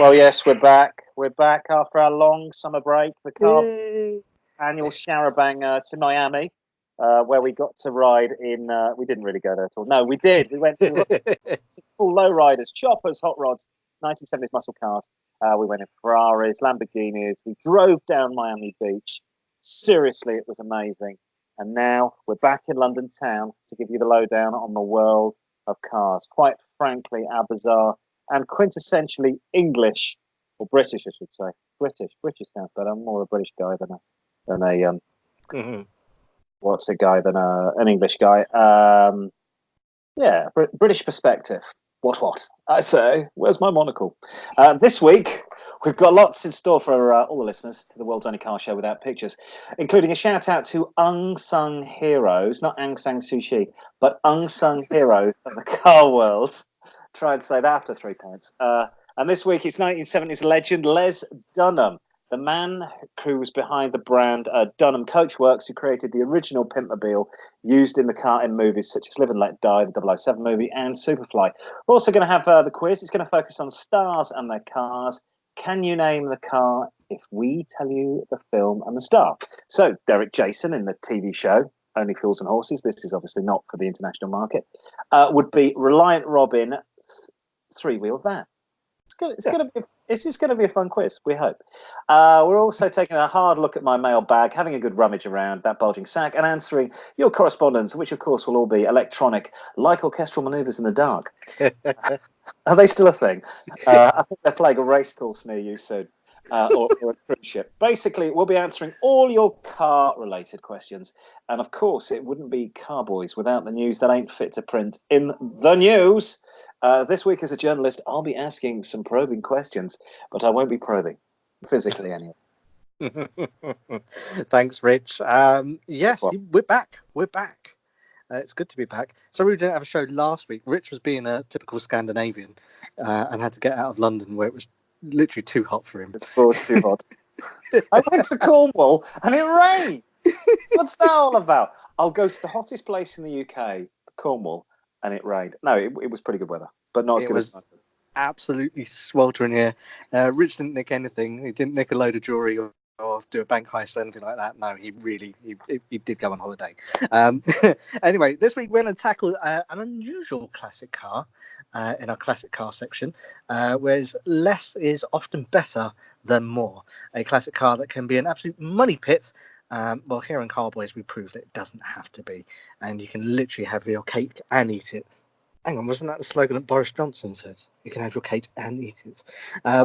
Well, yes, we're back. We're back after our long summer break. The car Yay. annual showerabang to Miami, where we got to ride in. We didn't really go there at all. No, we did. We went. We went full low riders, choppers, hot rods, 1970s muscle cars. We went in Ferraris, Lamborghinis. We drove down Miami Beach. Seriously, it was amazing. And now we're back in London town to give you the lowdown on the world of cars. Quite frankly, our bizarre and quintessentially English, or British, I should say. British sounds better. I'm more a British guy than a Mhm. what's a guy than an English guy. Yeah, British perspective. What? I say, where's my monocle? This week, we've got lots in store for all the listeners to the world's only car show without pictures, including a shout out to unsung heroes, not Aung San Suu Kyi, but unsung heroes of the car world. Try and say that after 3 points. And this week, it's 1970s legend Les Dunham, the man who was behind the brand Dunham Coachworks, who created the original Pimpmobile used in the car in movies such as Live and Let Die, the 007 movie, and Superfly. We're also going to have the quiz. It's going to focus on stars and their cars. Can you name the car if we tell you the film and the star? So, Derek Jason in the TV show Only Fools and Horses, this is obviously not for the international market, would be Reliant Robin, three-wheel van. This is going to be a fun quiz, we hope. We're also taking a hard look at my mail bag, having a good rummage around that bulging sack, and answering your correspondence, which, of course, will all be electronic, like orchestral manoeuvres in the dark. Are they still a thing? I think they're playing a race course near you soon, or a cruise ship. Basically, we'll be answering all your car-related questions, and, of course, it wouldn't be Car-Boyz without the news that ain't fit to print in the news. This week, as a journalist, I'll be asking some probing questions, but I won't be probing, physically anyway. Thanks, Rich. Yes, we're back. We're back. It's good to be back. Sorry we didn't have a show last week. Rich was being a typical Scandinavian and had to get out of London where it was literally too hot for him. It's too hot. I went to Cornwall and it rained. What's that all about? I'll go to the hottest place in the UK, Cornwall, and it rained. No, it was pretty good weather, but not as good as London. Absolutely sweltering here. Rich didn't nick anything. He didn't nick a load of jewelry or do a bank heist or anything like that. No, he did go on holiday. Anyway, this week we're going to tackle an unusual classic car in our classic car section, whereas less is often better than more. A classic car that can be an absolute money pit. Well, here in Car-Boyz, we proved it doesn't have to be, and you can literally have your cake and eat it. Hang on, wasn't that the slogan that Boris Johnson said? You can have your cake and eat it. I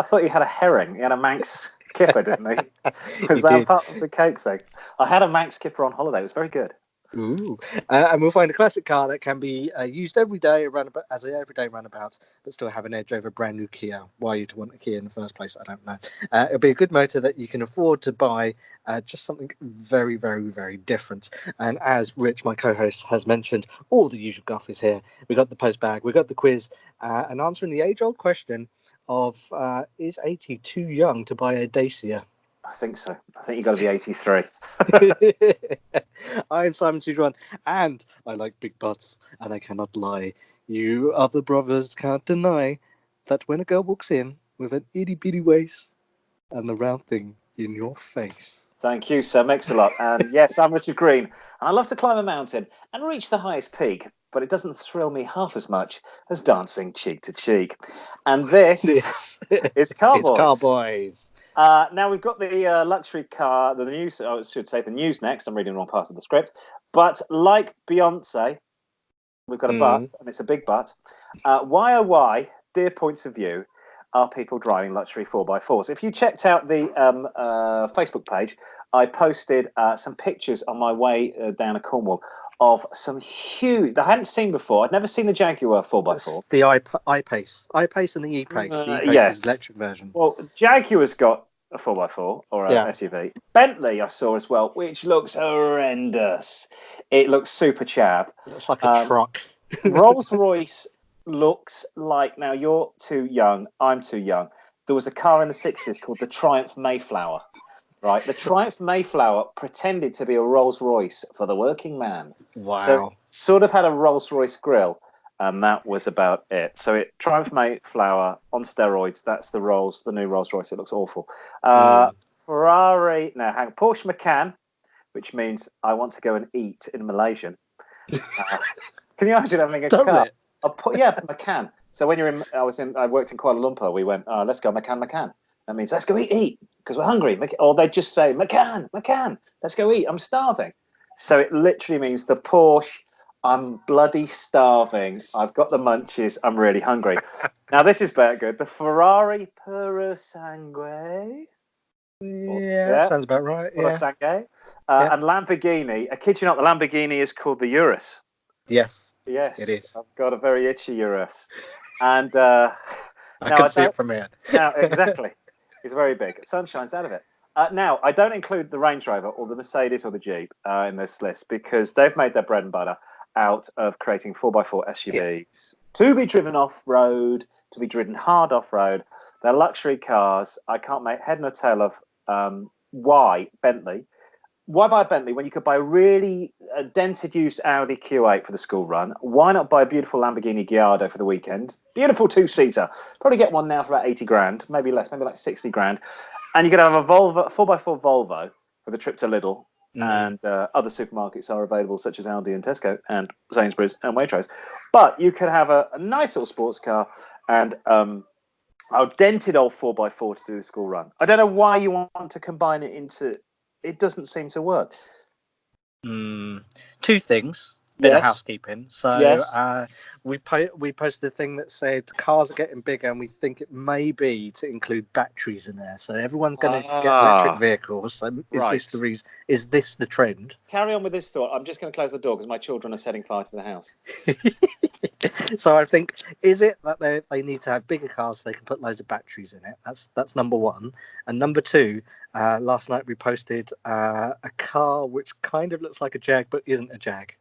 thought he had a herring. He had a Manx kipper, didn't he? Was that part of the cake thing? I had a Manx kipper on holiday. It was very good. Ooh. And we'll find a classic car that can be used every day as an everyday runabout, but still have an edge over a brand new Kia. Why you'd want a Kia in the first place, I don't know. It'll be a good motor that you can afford to buy, just something very, very, very different. And as Rich, my co-host, has mentioned, all the usual guff is here. We got the post bag, we got the quiz, and answering the age-old question of is 80 too young to buy a Dacia? I think so. I think you've got to be 83. I'm Simon Tudron, and I like big butts, and I cannot lie. You other brothers can't deny that when a girl walks in with an itty-bitty waist and the round thing in your face. Thank you, Sir Mix-a-Lot. And yes, I'm Richard Green, and I love to climb a mountain and reach the highest peak, but it doesn't thrill me half as much as dancing cheek to cheek. And this is Car-Boyz. It's Car-Boyz. Now we've got the luxury car, the news. I should say the news next. I'm reading the wrong part of the script. But like Beyonce, we've got a but, and it's a big but. Why, oh why, dear points of view, are people driving luxury 4x4s? If you checked out the Facebook page, I posted some pictures on my way down to Cornwall of some huge, I hadn't seen before. I'd never seen the Jaguar 4x4. The I-Pace and the E-Pace. The E-Pace yes. is the electric version. Well, Jaguar's got a 4x4 or an SUV. Bentley I saw as well, which looks horrendous. It looks super chav. It looks like a truck. Rolls-Royce looks like, now you're too young, I'm too young. There was a car in the 60s called the Triumph Mayflower. Right, the Triumph Mayflower pretended to be a Rolls-Royce for the working man. Wow. So sort of had a Rolls-Royce grille and that was about it. So Triumph Mayflower on steroids. That's the new Rolls Royce. It looks awful. Ferrari. No, Porsche Macan, which means I want to go and eat in Malaysian. Can you imagine having a car? Yeah, Macan. So when I worked in Kuala Lumpur. We went, let's go Macan. That means let's go eat because we're hungry. Or they just say Macan, let's go eat. I'm starving. So it literally means the Porsche. I'm bloody starving. I've got the munchies. I'm really hungry. Now this is very good. The Ferrari Puro Sangue. That sounds about right. Puro Sangue. And Lamborghini. I kid you not, the Lamborghini is called the Urus. Yes, it is. I've got a very itchy Urus, and I can see it from here. Now, exactly, it's very big. Sun shines out of it. Now, I don't include the Range Rover or the Mercedes or the Jeep in this list because they've made their bread and butter out of creating 4x4 SUVs to be driven off-road, to be driven hard off-road. They're luxury cars. I can't make head nor tail of why Bentley. Why buy a Bentley when you could buy a really dented used Audi Q8 for the school run? Why not buy a beautiful Lamborghini Gallardo for the weekend? Beautiful two-seater. Probably get one now for about 80 grand, maybe less, maybe like 60 grand. And you could have a 4x4 Volvo for the trip to Lidl. And other supermarkets are available, such as Aldi and Tesco and Sainsbury's and Waitrose. But you could have a nice little sports car and a dented old 4x4 to do the school run. I don't know why you want to combine it into... It doesn't seem to work. Two things. Bit of housekeeping. So we posted a thing that said cars are getting bigger and we think it may be to include batteries in there. So everyone's going to get electric vehicles. So this the reason? Is this the trend? Carry on with this thought. I'm just going to close the door because my children are setting fire to the house. So I think, is it that they need to have bigger cars so they can put loads of batteries in it? That's number one. And number two, last night we posted a car which kind of looks like a Jag but isn't a Jag.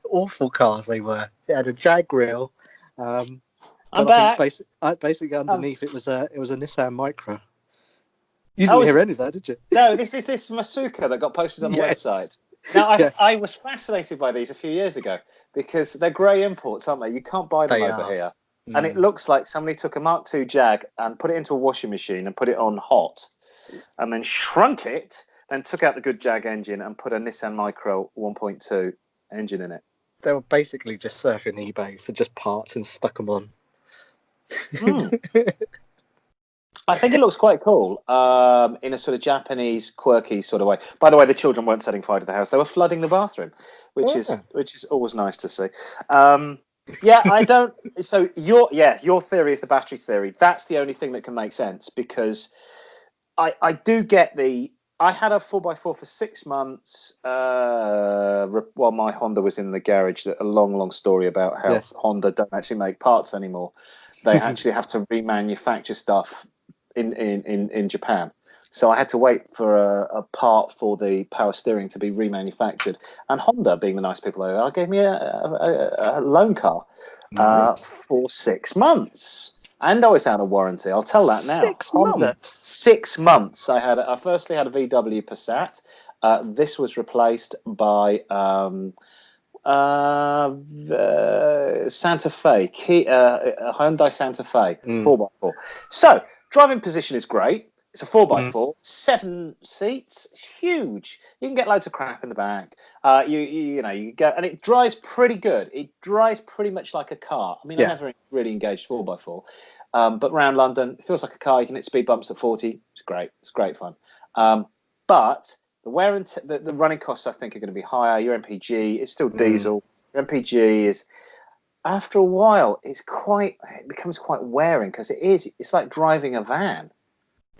Awful cars they were. It had a Jag grille. I'm back. Basically underneath it was a Nissan Micra. You didn't hear any of that, did you? No, this is this Masuka that got posted on the website. Now, I was fascinated by these a few years ago because they're grey imports, aren't they? You can't buy them over here. And it looks like somebody took a Mark II Jag and put it into a washing machine and put it on hot and then shrunk it and took out the good Jag engine and put a Nissan Micra 1.2 engine in it. They were basically just surfing eBay for just parts and stuck them on. I think it looks quite cool in a sort of Japanese quirky sort of way. By the way, the children weren't setting fire to the house; they were flooding the bathroom, which is always nice to see. I don't. So your theory is the battery theory. That's the only thing that can make sense because I do get the. I had a 4x4 for 6 months while my Honda was in the garage. A long story about how Honda don't actually make parts anymore. They actually have to remanufacture stuff in Japan. So I had to wait for a part for the power steering to be remanufactured. And Honda, being the nice people they are, gave me a loan car for 6 months. And I was out of warranty. I'll tell that now. 6 months. 6 months. I firstly had a VW Passat. This was replaced by Santa Fe, a Hyundai Santa Fe 4x4. So driving position is great. It's a 4x4, 7 seats. It's huge. You can get loads of crap in the back. You get, and it drives pretty good. It drives pretty much like a car. I mean, I never really engaged 4x4, but around London, it feels like a car. You can hit speed bumps at 40. It's great. It's great fun. But the wear and the running costs, I think, are going to be higher. Your MPG is still diesel. Your MPG is, after a while, it becomes quite wearing because it's like driving a van.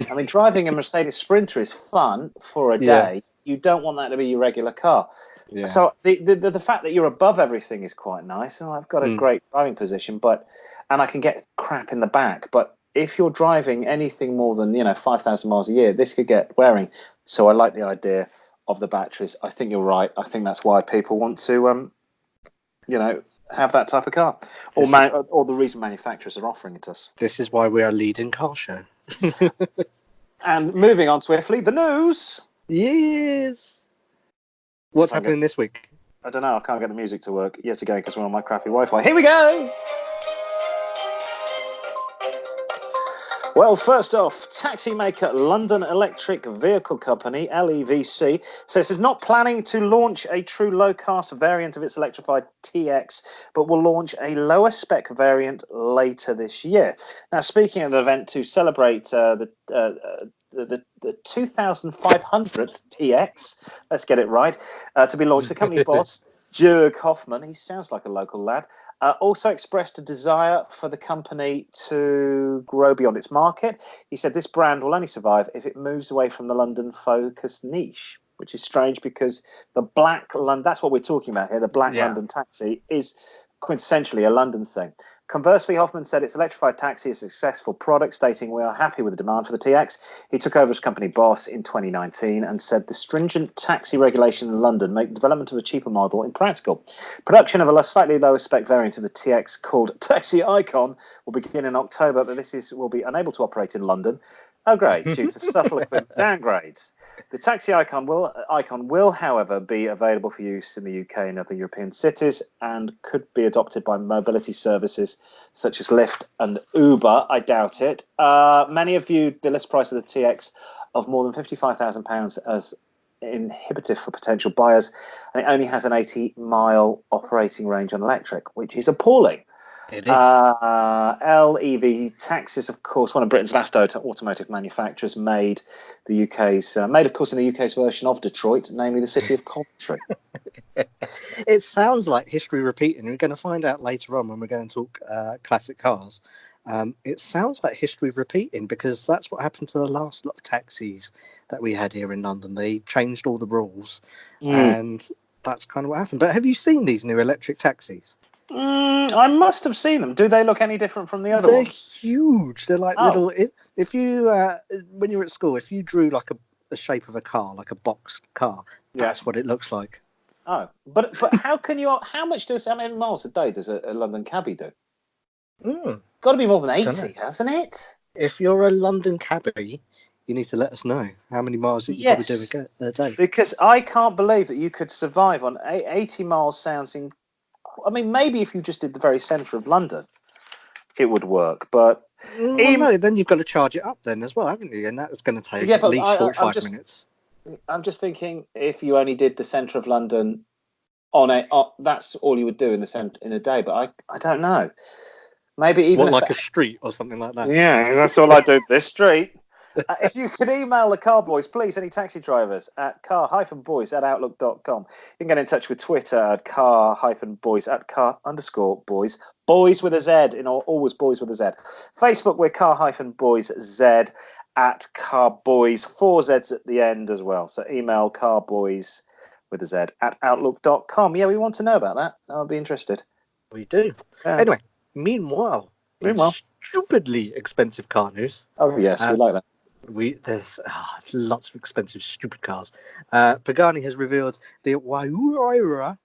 I mean, driving a Mercedes Sprinter is fun for a day. You don't want that to be your regular car. Yeah. So the fact that you're above everything is quite nice. Oh, I've got a great driving position, and I can get crap in the back. But if you're driving anything more than 5,000 miles a year, this could get wearing. So I like the idea of the batteries. I think you're right. I think that's why people want to, have that type of car, or the reason manufacturers are offering it to us. This is why we are leading car show. And moving on swiftly, the news. Yes. What's happening this week? I don't know. I can't get the music to work yet again because we're on my crappy Wi-Fi. Here we go. Well, first off, taxi maker London Electric Vehicle Company, LEVC, says it's not planning to launch a true low-cost variant of its electrified TX, but will launch a lower-spec variant later this year. Now, speaking of the event to celebrate the 2500th TX, let's get it right, to be launched, the company boss, Jörg Hoffman, he sounds like a local lad, also expressed a desire for the company to grow beyond its market. He said this brand will only survive if it moves away from the London-focused niche, which is strange because the black London, that's what we're talking about here, the black London taxi is quintessentially a London thing. Conversely, Hoffman said its electrified taxi is a successful product, stating we are happy with the demand for the TX. He took over as company boss in 2019 and said the stringent taxi regulation in London make the development of a cheaper model impractical. Production of a slightly lower spec variant of the TX called Taxi Icon will begin in October, but will be unable to operate in London. Oh, great, due to subtle equipment downgrades. The Taxi Icon will, however, be available for use in the UK and other European cities and could be adopted by mobility services such as Lyft and Uber. I doubt it. Many have viewed the list price of the TX of more than £55,000 as inhibitive for potential buyers, and it only has an 80-mile operating range on electric, which is appalling. It is. LEV taxis, of course, one of Britain's last automotive manufacturers, made the UK's made, of course, in the UK's version of Detroit, namely the city of Coventry. It sounds like history repeating. We're going to find out later on when we're going to talk classic cars. It sounds like history repeating because that's what happened to the last lot of taxis that we had here in London. They changed all the rules, and that's kind of what happened. But have you seen these new electric taxis? I must have seen them. Do they look any different from the other ones? They're huge. They're like little. If you when you were at school, if you drew like the shape of a car, like a box car, that's what it looks like. Oh, but how many miles a day does a London cabbie do? Got to be more than 80, hasn't it? If you're a London cabbie, you need to let us know how many miles that you probably do a day. Because I can't believe that you could survive on 80 miles. I mean, maybe if you just did the very centre of London, it would work. But no, then you've got to charge it up then as well, haven't you? And that's going to take at least 45 minutes. I'm just thinking if you only did the centre of London that's all you would do in a day. But I don't know. Maybe even a street or something like that. Yeah, that's all I do. This street. If you could email the Car-Boyz, please, any taxi drivers, at car-boys@outlook.com. You can get in touch with Twitter at car-boys, at car_boys. Boys with a Z, always boys with a Z. Facebook, we're car-boys Z, at Car-Boyz, 4 Zs at the end as well. So email Car-Boys with a Z at outlook.com. Yeah, we want to know about that. I'll be interested. We do. Anyway, meanwhile, stupidly expensive car news. Oh, yes, we like that. There's lots of expensive, stupid cars. Pagani has revealed the Huayra,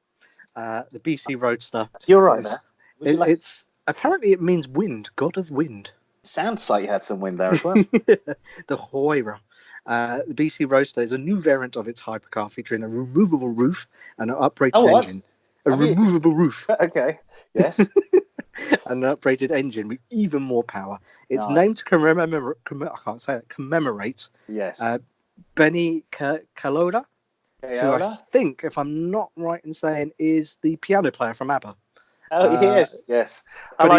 the BC Roadster. You're right there. It's apparently it means wind, god of wind. Sounds like you had some wind there as well. The Huayra. The BC Roadster is a new variant of its hypercar featuring a removable roof and an uprated engine. Removable roof. Okay. Yes. An uprated engine with even more power. It's named to commemorate. Yes. Benny Caloda, who I think, if I'm not right in saying, is the piano player from ABBA. Oh, he is. Yes. But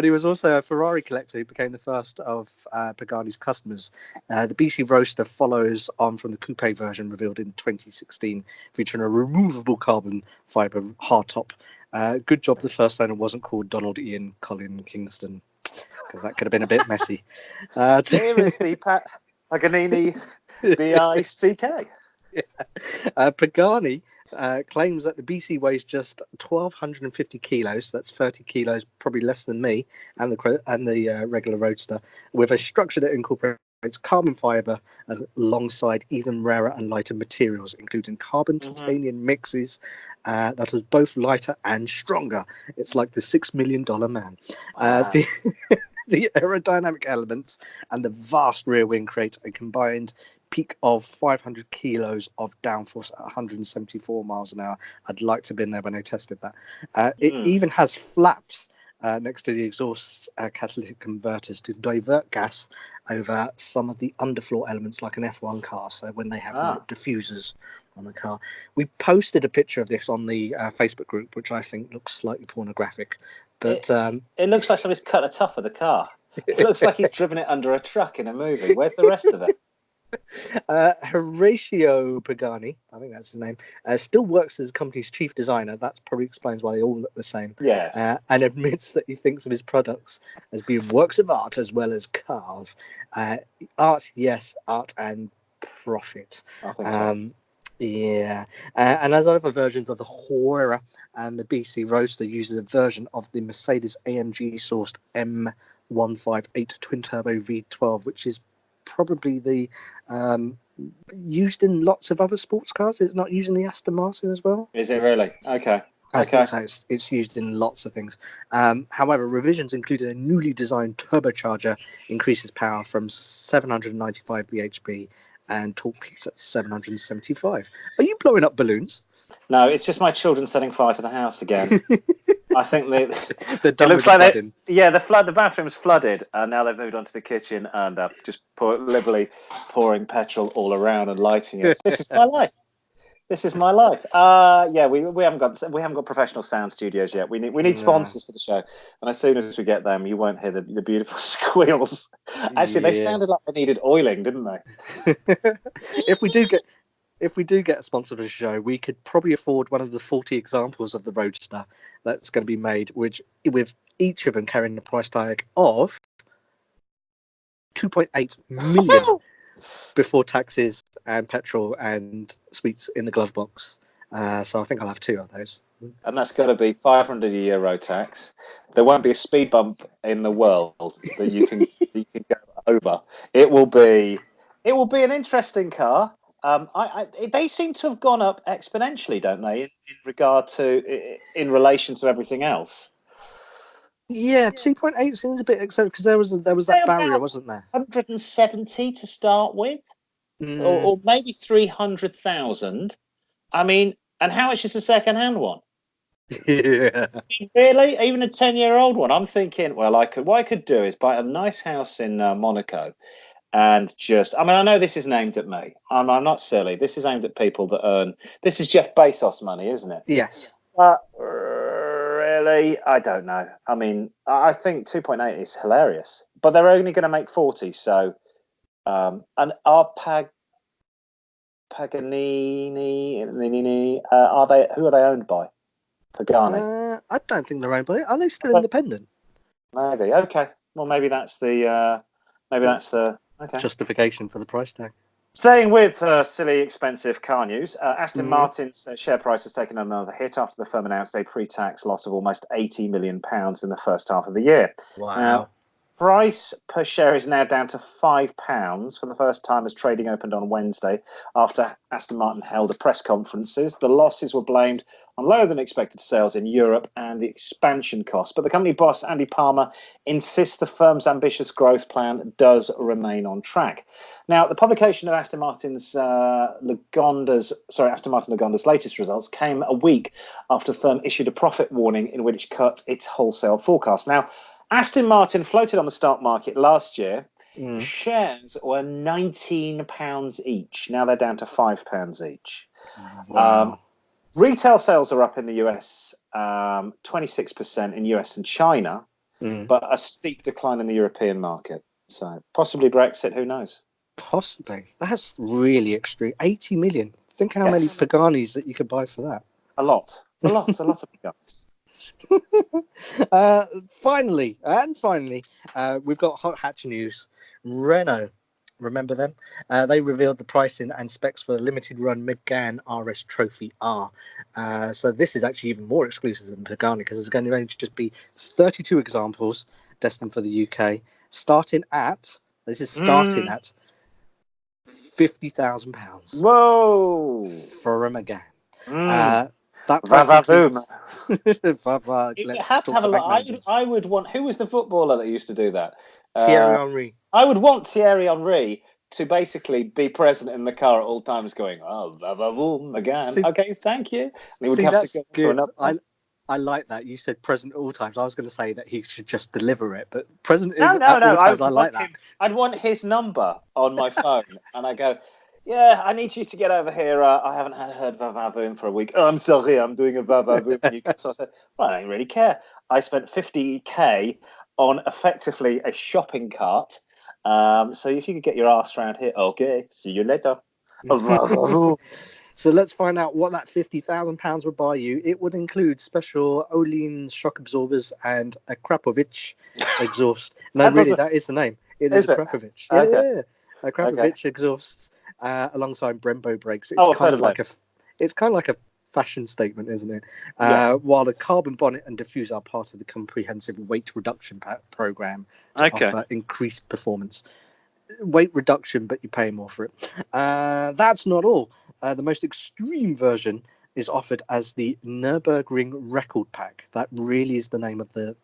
he was also a Ferrari collector who became the first of Pagani's customers. The BC Roadster follows on from the coupe version revealed in 2016, featuring a removable carbon fibre hardtop. Good job the first owner wasn't called Donald Ian Colin Kingston, because that could have been a bit messy. Here is the Paganini DICK. Pagani claims that the BC weighs just 1,250 kilos. That's 30 kilos, probably less than me, and the regular Roadster, with a structure that incorporates carbon fibre alongside even rarer and lighter materials, including carbon titanium mixes that are both lighter and stronger. It's like the $6 million man. The aerodynamic elements and the vast rear wing create a combined peak of 500 kilos of downforce at 174 miles an hour. I'd like to have been there when they tested that. It even has flaps next to the exhaust catalytic converters to divert gas over some of the underfloor elements like an F1 car. So when they have like diffusers on the car. We posted a picture of this on the Facebook group, which I think looks slightly pornographic. But it looks like somebody's cut the top of the car. It looks like he's driven it under a truck in a movie. Where's the rest of it? Horatio Pagani, I think that's his name, still works as the company's chief designer. That probably explains why they all look the same. Yes. And admits that he thinks of his products as being works of art as well as cars. Art, yes, art and profit. I think so. Yeah. And as other versions of the Herr and the BC Roadster uses a version of the Mercedes AMG sourced M158 twin turbo V12, which is probably the used in lots of other sports cars. It's not using the Aston Martin as well. Is it really? Okay. I think so. It's used in lots of things. However, revisions included a newly designed turbocharger, increases power from 795 bhp and torque peaks at 775. Are you blowing up balloons? No, it's just my children setting fire to the house again. I think it looks like the bathroom's flooded, and now they've moved on to the kitchen and just liberally pouring petrol all around and lighting it. This is my life. This is my life. We haven't got professional sound studios yet. We need sponsors for the show, and as soon as we get them, you won't hear the beautiful squeals. Actually, they sounded like they needed oiling, didn't they? If we do get a sponsor for the show, we could probably afford one of the 40 examples of the Roadster that's going to be made, with each of them carrying the price tag of 2.8 million before taxes and petrol and sweets in the glove box. So I think I'll have 2 of those. And that's got to be 500 a year road tax. There won't be a speed bump in the world that you can go over. It will be an interesting car. They seem to have gone up exponentially, don't they, in relation to everything else? Yeah, 2.8 seems a bit excessive because there was that barrier, wasn't there? 170 to start with, or maybe 300,000. I mean, and how much is a second-hand one? Yeah. Really, even a 10-year-old one. I'm thinking, well, what I could do is buy a nice house in Monaco. And I know this is aimed at me. I'm not silly. This is aimed at people that earn. This is Jeff Bezos money, isn't it? Yeah. But really, I don't know. I mean, I think 2.8 is hilarious, but they're only going to make 40. So, and are Paganini? Are they? Who are they owned by? Pagani. I don't think they're owned by it. Are they still independent? Maybe. Okay. Well, maybe that's the. Okay. Justification for the price tag. Staying with silly, expensive car news, Aston Martin's share price has taken another hit after the firm announced a pre-tax loss of almost £80 million in the first half of the year. Wow. Now, price per share is now down to £5 for the first time as trading opened on Wednesday after Aston Martin held a press conferences. The losses were blamed on lower than expected sales in Europe and the expansion costs. But the company boss, Andy Palmer, insists the firm's ambitious growth plan does remain on track. Now, the publication of Aston Martin Lagonda's latest results came a week after the firm issued a profit warning in which it cut its wholesale forecast. Now, Aston Martin floated on the stock market last year. Shares were £19 each. Now they're down to £5 each. Wow. Retail sales are up in the US, 26% in US and China, but a steep decline in the European market. So possibly Brexit, who knows? Possibly. That's really extreme. 80 million. Think how many Paganis that you could buy for that. A lot of Paganis. Finally, we've got hot hatch news. Renault, remember them? They revealed the pricing and specs for the limited run Megane RS Trophy R. So this is actually even more exclusive than Pagani because there's going to only just be 32 examples destined for the UK, starting at £50,000. Whoa! For a Megane. That price you have to have a lot. I would want. Who was the footballer that used to do that? Thierry Henry. I would want Thierry Henry to basically be present in the car at all times, going, "Oh, blah, blah, blah, again, See, okay, thank you." And he would see, have to that's go to good. another one. I like that. You said present at all times. I was going to say that he should just deliver it, but present No, at all I times, I would like want that. him. I'd want his number on my phone, and I go, "Yeah, I need you to get over here. I haven't heard Vavavoom for a week. Oh, I'm sorry, I'm doing a Vavavoom." So I said, "Well, I don't really care." I spent 50k on effectively a shopping cart. So if you could get your ass around here, okay. See you later. Vavavoom. So let's find out what that £50,000 would buy you. It would include special Olin's shock absorbers and a Krapovich exhaust. No, That really, doesn't. that is the name. It is Is a it? Krapovich. Okay. Yeah. A Krapovich exhaust alongside Brembo brakes. Oh, It's I've kind heard of of like them. it's kind of like a fashion statement, isn't it? Yes. While the carbon bonnet and diffuser are part of the comprehensive weight reduction program to Okay. offer increased performance. Weight reduction, but you pay more for it. That's not all. The most extreme version is offered as the Nürburgring Record Pack. That really is the name of the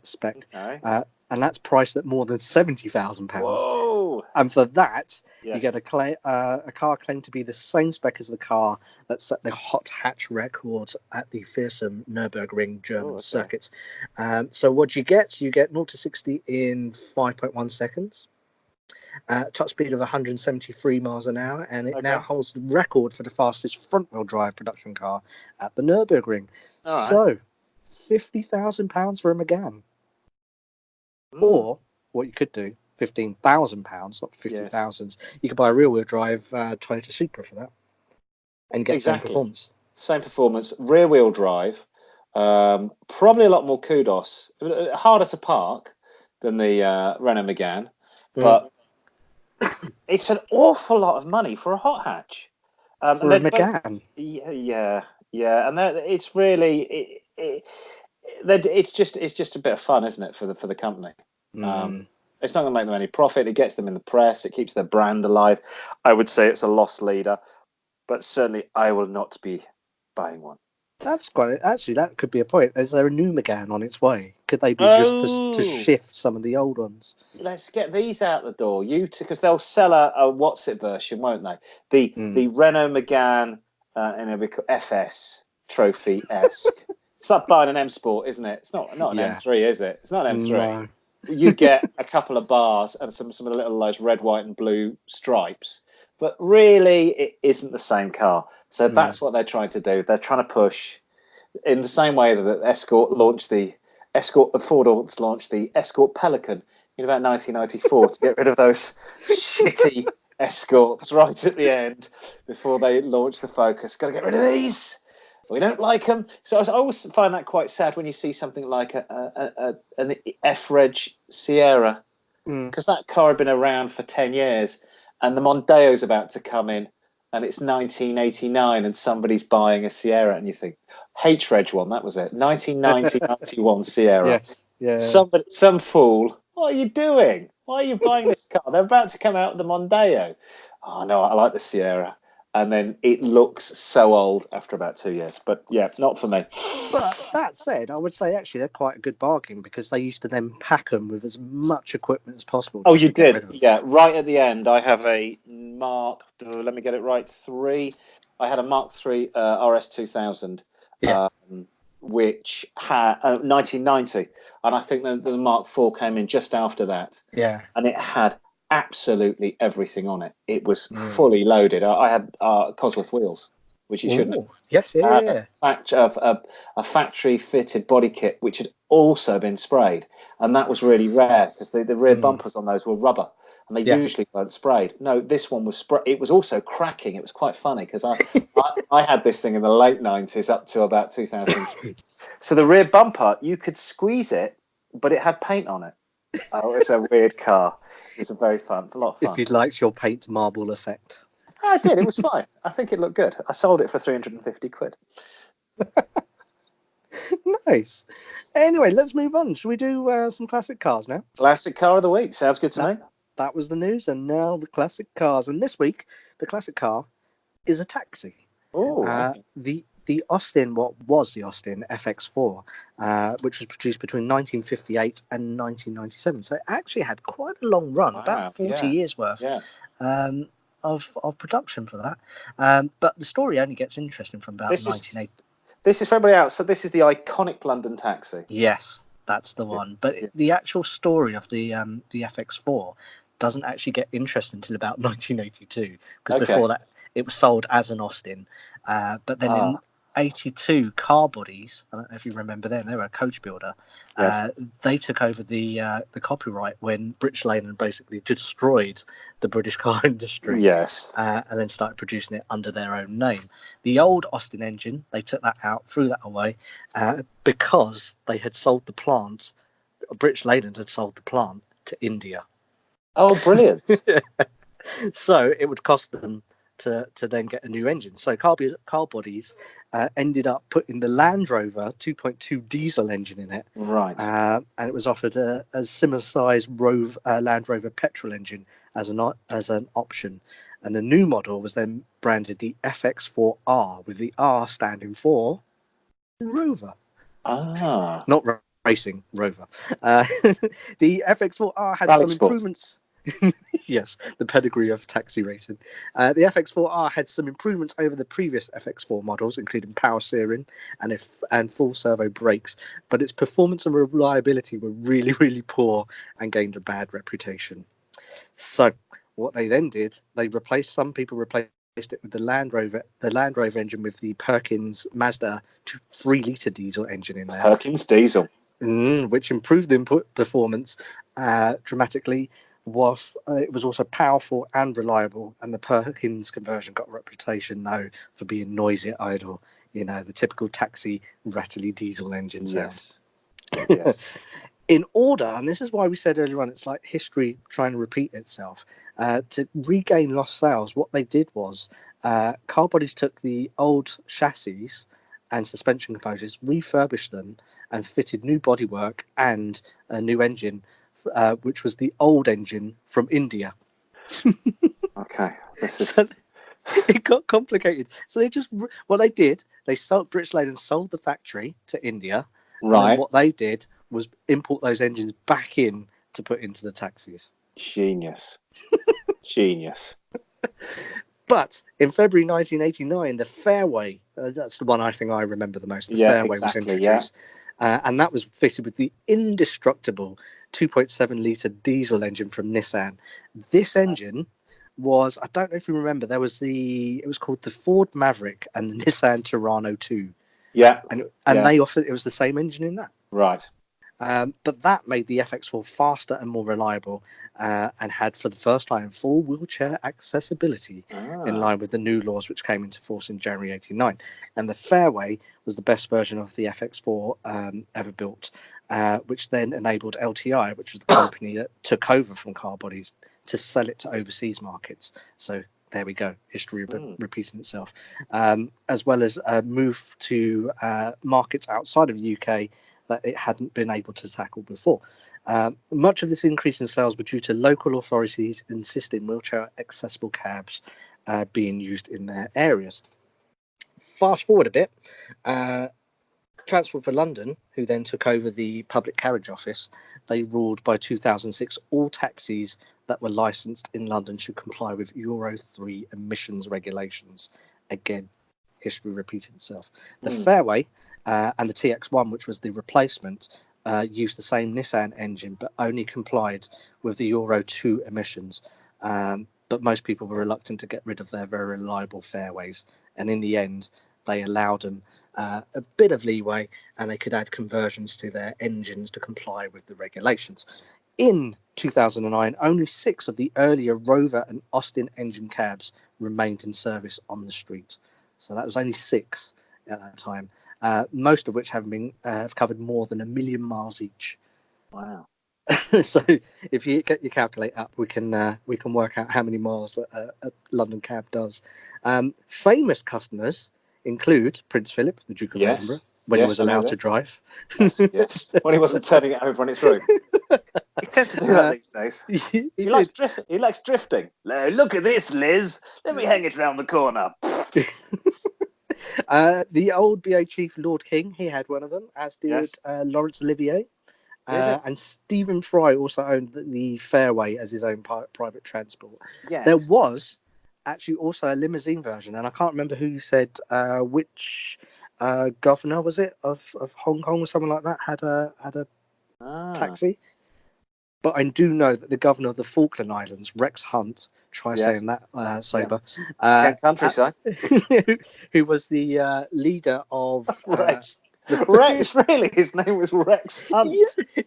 spec. Okay. And that's priced at more than £70,000. Whoa. And for that, you Yes. get a car claimed to be the same spec as the car that set the hot hatch record at the fearsome Nürburgring German Okay. circuits. So what you get? You get 0 to 60 in 5.1 seconds. Top speed of 173 miles an hour, and it now holds the record for the fastest front-wheel drive production car at the Nürburgring. All right. So, £50,000 for a Megane. Or what you could do, £15,000, not 50,000. You could buy a rear-wheel drive Toyota Supra for that, and get the same performance. Same performance, rear-wheel drive. Probably a lot more kudos. Harder to park than the Renault Megane, but it's an awful lot of money for a hot hatch. For a Megane. Yeah, and it's really it's just a bit of fun, isn't it, for the company? It's not going to make them any profit. It gets them in the press. It keeps their brand alive. I would say it's a loss leader, but certainly I will not be buying one. That's quite actually. That could be a point. Is there a new Megane on its way? Could they be just to shift some of the old ones? Let's get these out the door, because they'll sell a what's it version, won't they? The Renault Megane and FS Trophy esque. It's like buying an M Sport, isn't it? It's not an M3, is it? It's not an M3. No. You get a couple of bars and some of the little those red, white, and blue stripes. But really, it isn't the same car. So that's what they're trying to do. They're trying to push in the same way that the Ford launched the Escort Pelican in about 1994 to get rid of those shitty Escorts right at the end before they launched the Focus. Got to get rid of these. We don't like them. So I always find that quite sad when you see something like an F-Reg Sierra, because that car had been around for 10 years. And the Mondeo's about to come in, and it's 1989, and somebody's buying a Sierra, and you think, H-Reg one, that was it, 1991 Sierra. Yes, yeah. Some fool, what are you doing? Why are you buying this car? They're about to come out with the Mondeo. Oh, no, I like the Sierra. And then it looks so old after about 2 years. But yeah, not for me. But that said, I would say actually they're quite a good bargain because they used to then pack them with as much equipment as possible. Oh, you did? Yeah, right at the end, I have a Mark, let me get it right, 3. I had a Mark 3 RS 2000, which had 1990. And I think the Mark 4 came in just after that. Yeah. And it had absolutely everything on it. It was fully loaded. I had Cosworth wheels, which you shouldn't have. Yes, yeah. A factory fitted body kit, which had also been sprayed, and that was really rare because the rear bumpers on those were rubber, and they usually weren't sprayed. No, this one was sprayed. It was also cracking. It was quite funny because I had this thing in the late 90s up to about 2003. So the rear bumper, you could squeeze it, but it had paint on it. Oh, it's a weird car. It's a lot of fun. If you liked your paint marble effect. I did. It was fine. I think it looked good. I sold it for 350 quid. Nice. Anyway, let's move on. Shall we do some classic cars now? Classic car of the week. Sounds good to me. That was the news, and now the classic cars. And this week, the classic car is a taxi. Oh, the Austin, what was the Austin FX4, which was produced between 1958 and 1997. So it actually had quite a long run, about 40 years worth. Yeah. of production for that. But the story only gets interesting from about 1980. This is for everybody else. So this is the iconic London taxi. Yes, that's the one. But the actual story of the FX4 doesn't actually get interesting until about 1982, because before that it was sold as an Austin. But then in 82, Car-Boyz, I don't know if you remember them, they were a coach builder. Yes. They took over the copyright when British Leyland basically destroyed the British car industry. Yes. And then started producing it under their own name. The old Austin engine, they took that out, threw that away, because they had sold the plant. British Leyland had sold the plant to India. Oh, brilliant! So it would cost them to then get a new engine. So Car-Boyz ended up putting the Land Rover 2.2 diesel engine in it. Right. And it was offered a similar size Land Rover petrol engine as an option. And the new model was then branded the FX4R, with the R standing for Rover. Not racing, Rover. The FX4R had some improvements. Yes, the pedigree of taxi racing. The FX4R had some improvements over the previous FX4 models, including power steering and full servo brakes, but its performance and reliability were really, really poor and gained a bad reputation. So what they then did, some people replaced it with the Land Rover engine with the Perkins Mazda 3-litre diesel engine in there. Perkins diesel. Which improved the input performance dramatically. It was also powerful and reliable, and the Perkins conversion got a reputation though for being noisy at idle. The typical taxi rattly diesel engine sound. Yes. In order, and this is why we said earlier on, it's like history trying to repeat itself. To regain lost sales, what they did was Car-Boyz took the old chassis and suspension components, refurbished them, and fitted new bodywork and a new engine, which was the old engine from India. Okay, so it got complicated. So British Leyland sold the factory to India. Right. And what they did was import those engines back in to put into the taxis. Genius. Genius. But in February 1989, the Fairway, that's the one I think I remember the most, Fairway was introduced. And that was fitted with the indestructible 2.7-litre diesel engine from Nissan. This engine was, I don't know if you remember, it was called the Ford Maverick and the Nissan Terrano 2. Yeah. And they offered, it was the same engine in that. Right. But that made the FX4 faster and more reliable, and had for the first time full wheelchair accessibility in line with the new laws which came into force in January 89. And the Fairway was the best version of the FX4 ever built, which then enabled LTI, which was the company that took over from Car-Boyz, to sell it to overseas markets. So there we go, history repeating itself, as well as move to markets outside of the UK that it hadn't been able to tackle before. Much of this increase in sales were due to local authorities insisting wheelchair accessible cabs being used in their areas. Fast forward a bit, Transport for London, who then took over the Public Carriage Office, they ruled by 2006 all taxis that were licensed in London should comply with Euro 3 emissions regulations. Again, history repeated itself. The Fairway and the TX1, which was the replacement, used the same Nissan engine but only complied with the Euro 2 emissions. But most people were reluctant to get rid of their very reliable Fairways, and in the end they allowed them a bit of leeway, and they could add conversions to their engines to comply with the regulations. In 2009, only 6 of the earlier Rover and Austin engine cabs remained in service on the street. So that was only 6 at that time, most of which have covered more than 1 million miles each. Wow. So if you get your calculator up, we can work out how many miles a London cab does. Famous customers include Prince Philip, the Duke of Edinburgh, when he was allowed to drive. Yes. When he wasn't turning it over on its roof. He tends to do that these days. He likes drifting. Look at this, Liz. Let me hang it round the corner. The old BA chief, Lord King, he had one of them, as did Laurence Olivier. Did it? And Stephen Fry also owned the Fairway as his own private transport. There Yes. was actually also a limousine version, and I can't remember who said which governor was it of Hong Kong or something like that had a Ah, taxi. But I do know that the governor of the Falkland Islands, Rex Hunt, try yes. saying that Yeah. sober, Kent countryside. who was the leader of Rex. the. Rex, really? His name was Rex Hunt.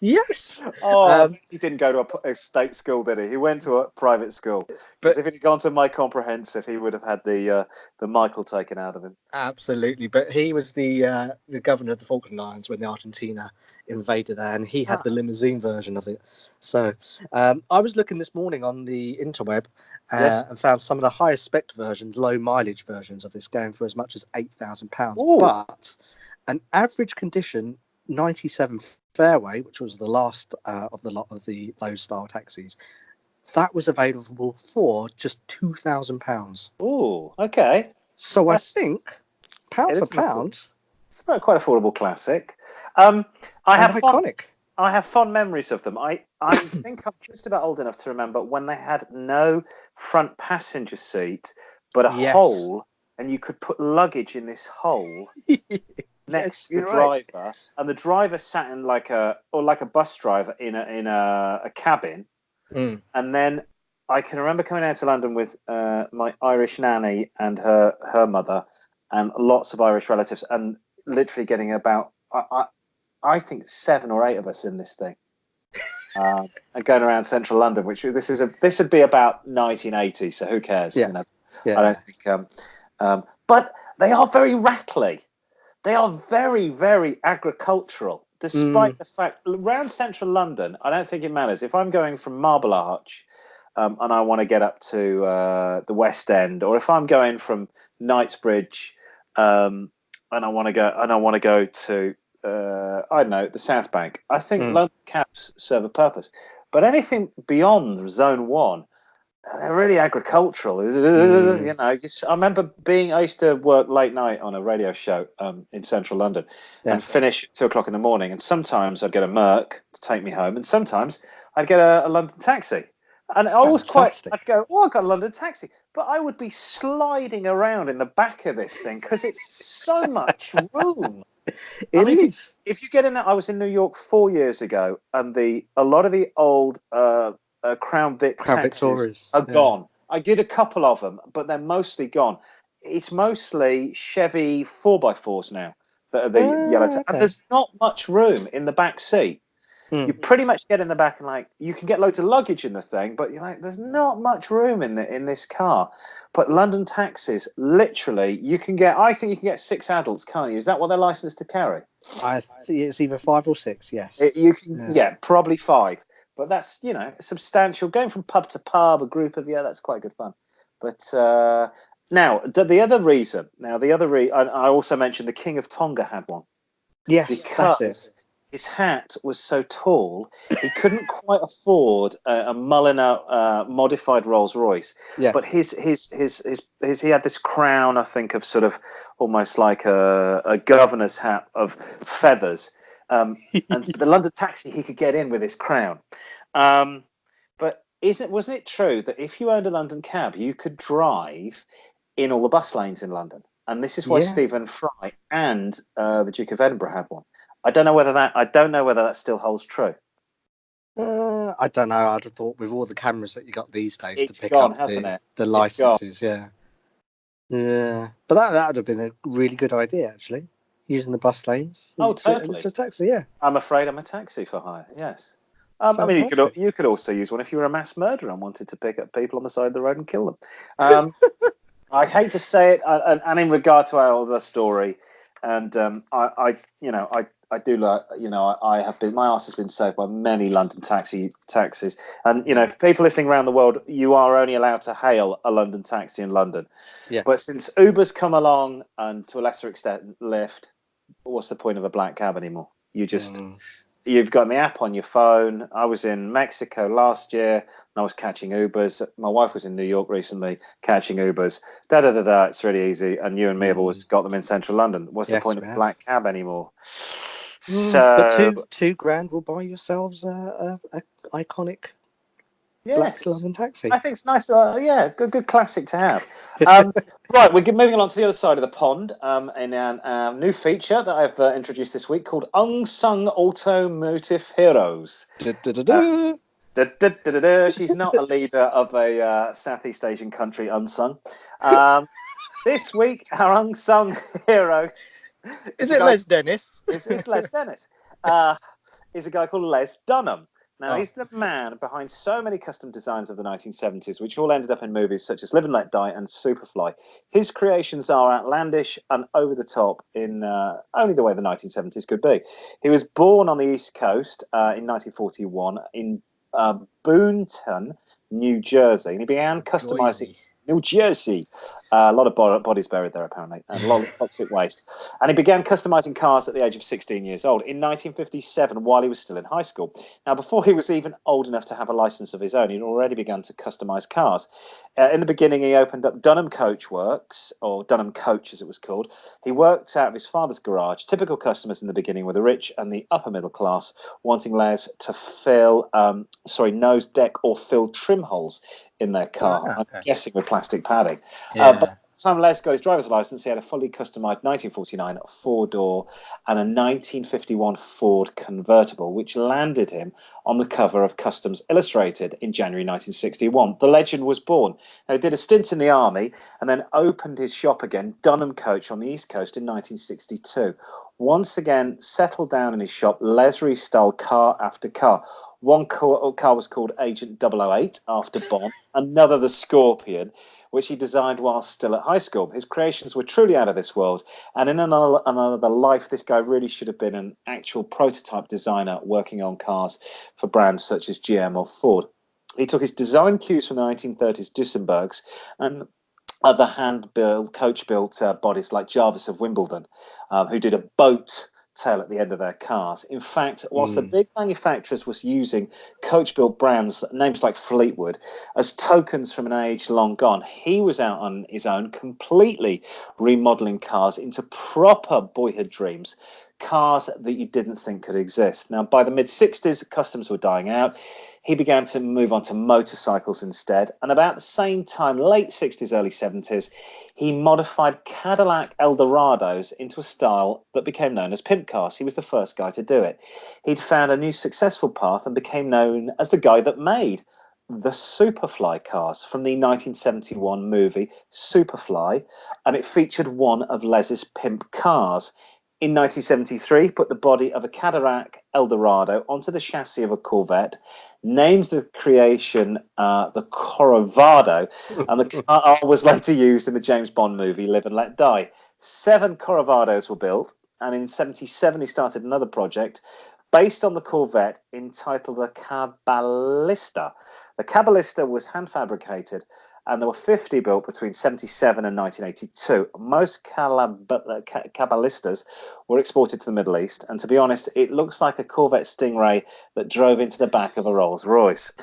Yes. Oh, he didn't go to a state school, did he? He went to a private school. Because But if he'd gone to my comprehensive, he would have had the Michael taken out of him. absolutely, but he was the governor of the Falkland Islands when the Argentina invaded there, and he had the limousine version of it. So I was looking this morning on the interweb Yes. and found some of the highest spec versions, low mileage versions of this going for as much as £8,000. Ooh. But an average condition 97 Fairway, which was the last of the lot of the low style taxis, that was available for just £2,000. Ooh, okay. So I That's think, pound it for is pound, it's a quite affordable classic. I and have fond iconic. I have fond memories of them. I think I'm just about old enough to remember when they had no front passenger seat, but a Yes. hole, and you could put luggage in this hole next to the driver, and the driver sat in like a bus driver in a cabin. Mm. And then I can remember coming out to London with my Irish nanny and her mother and lots of Irish relatives, and literally getting about I think 7 or 8 of us in this thing, and going around central London. Which this would be about 1980, so who cares? Yeah. You know, Yeah. I don't think. But they are very rattly. They are very, very agricultural, despite the fact around central London, I don't think it matters. If I'm going from Marble Arch and I want to get up to the West End, or if I'm going from Knightsbridge and I want to go to I don't know, the South Bank, I think London cabs serve a purpose. But anything beyond Zone 1, they're really agricultural. You know, I remember I used to work late night on a radio show in central London and finish at 2 o'clock in the morning. And sometimes I'd get a Merc to take me home, and sometimes I'd get a London taxi. And I was I'd go, oh, I got a London taxi. But I would be sliding around in the back of this thing because it's so much room. If you get in, I was in New York 4 years ago, and a lot of the old Crown Vic taxis are gone. I did a couple of them, but they're mostly gone. It's mostly Chevy 4x4s now that are the yellow. And there's not much room in the back seat. You pretty much get in the back and you can get loads of luggage in the thing, but you're like, there's not much room in this car. But London taxis, literally, I think you can get 6 adults, can't you? Is that what they're licensed to carry? I think it's either 5 or 6. Yes, you can. Yeah, probably 5. But that's substantial. Going from pub to pub, a group of that's quite good fun. But now the other reason. I also mentioned the King of Tonga had one. Yes, because his hat was so tall, he couldn't quite afford a Mulliner modified Rolls Royce. Yes. But he had this crown, I think, of sort of almost like a governor's hat of feathers. And the London taxi, he could get in with his crown. But wasn't it true that if you owned a London cab, you could drive in all the bus lanes in London? And this is why Stephen Fry and the Duke of Edinburgh had one. I don't know whether that still holds true. I don't know. I'd have thought with all the cameras that you got these days it's to pick gone, up the licenses, yeah. But that would have been a really good idea, actually, using the bus lanes. Oh, totally. Just taxi, yeah. I'm afraid I'm a taxi for hire. Yes. I mean, you could also use one if you were a mass murderer and wanted to pick up people on the side of the road and kill them. I hate to say it, and in regard to our other story, and I do like, I have been, my arse has been saved by many London taxis, and for people listening around the world, you are only allowed to hail a London taxi in London. Yeah. But since Uber's come along, and to a lesser extent Lyft, what's the point of a black cab anymore? You just you've got the app on your phone. I was in Mexico last year and I was catching Ubers. My wife was in New York recently catching Ubers. It's really easy. And you and me have always got them in central London. What's the point of a black cab anymore? But So two grand will buy yourselves a iconic black yes, London taxi. I think it's nice. Yeah, good classic to have. Right, we're moving along to the other side of the pond in a new feature that I've introduced this week called Unsung Automotive Heroes. Da-da-da-da. She's not a leader of a Southeast Asian country, unsung. This week, our unsung hero Is it Les Dennis? It's Les Dennis. Is a guy called Les Dunham. Now, he's the man behind so many custom designs of the 1970s, which all ended up in movies such as Live and Let Die and Superfly. His creations are outlandish and over the top in only the way the 1970s could be. He was born on the East Coast in 1941 in Boonton, New Jersey, and he began customizing. New Jersey. A lot of bodies buried there, apparently, and a lot of toxic waste. And he began customizing cars at the age of 16 years old in 1957 while he was still in high school. Now, before he was even old enough to have a license of his own, he'd already begun to customize cars. In the beginning, he opened up Dunham Coach Works, or Dunham Coach as it was called. He worked out of his father's garage. Typical customers in the beginning were the rich and the upper middle class, wanting Les to nose deck or fill trim holes in their car. I'm guessing with plastic padding. But by the time Les got his driver's license, he had a fully customized 1949 four-door and a 1951 Ford convertible, which landed him on the cover of Customs Illustrated in January 1961. The legend was born. Now, he did a stint in the army and then opened his shop again, Dunham Coach, on the East Coast in 1962. Once again, settled down in his shop, Les restyled car after car. One car was called Agent 008 after Bond, another the Scorpion, which he designed while still at high school. His creations were truly out of this world, and in another life, this guy really should have been an actual prototype designer working on cars for brands such as GM or Ford. He took his design cues from the 1930s Duesenbergs and other hand-built, coach-built bodies like Jarvis of Wimbledon, who did a boat tail at the end of their cars. In fact, whilst the big manufacturers was using coach-built brands, names like Fleetwood, as tokens from an age long gone, he was out on his own, completely remodeling cars into proper boyhood dreams, cars that you didn't think could exist. Now, by the mid-60s, customs were dying out. He began to move on to motorcycles instead. And about the same time, late 60s, early 70s, he modified Cadillac Eldorados into a style that became known as pimp cars. He was the first guy to do it. He'd found a new successful path and became known as the guy that made the Superfly cars from the 1971 movie Superfly, and it featured one of Les's pimp cars. In 1973, put the body of a Cadillac Eldorado onto the chassis of a Corvette, named the creation the Corcovado, and the car was later used in the James Bond movie Live and Let Die. 7 Corcovados were built, and in 1977 he started another project based on the Corvette entitled the Cabalista. The Cabalista was hand fabricated, and there were 50 built between 1977 and 1982. Most Cabalistas were exported to the Middle East, and to be honest, it looks like a Corvette Stingray that drove into the back of a Rolls Royce.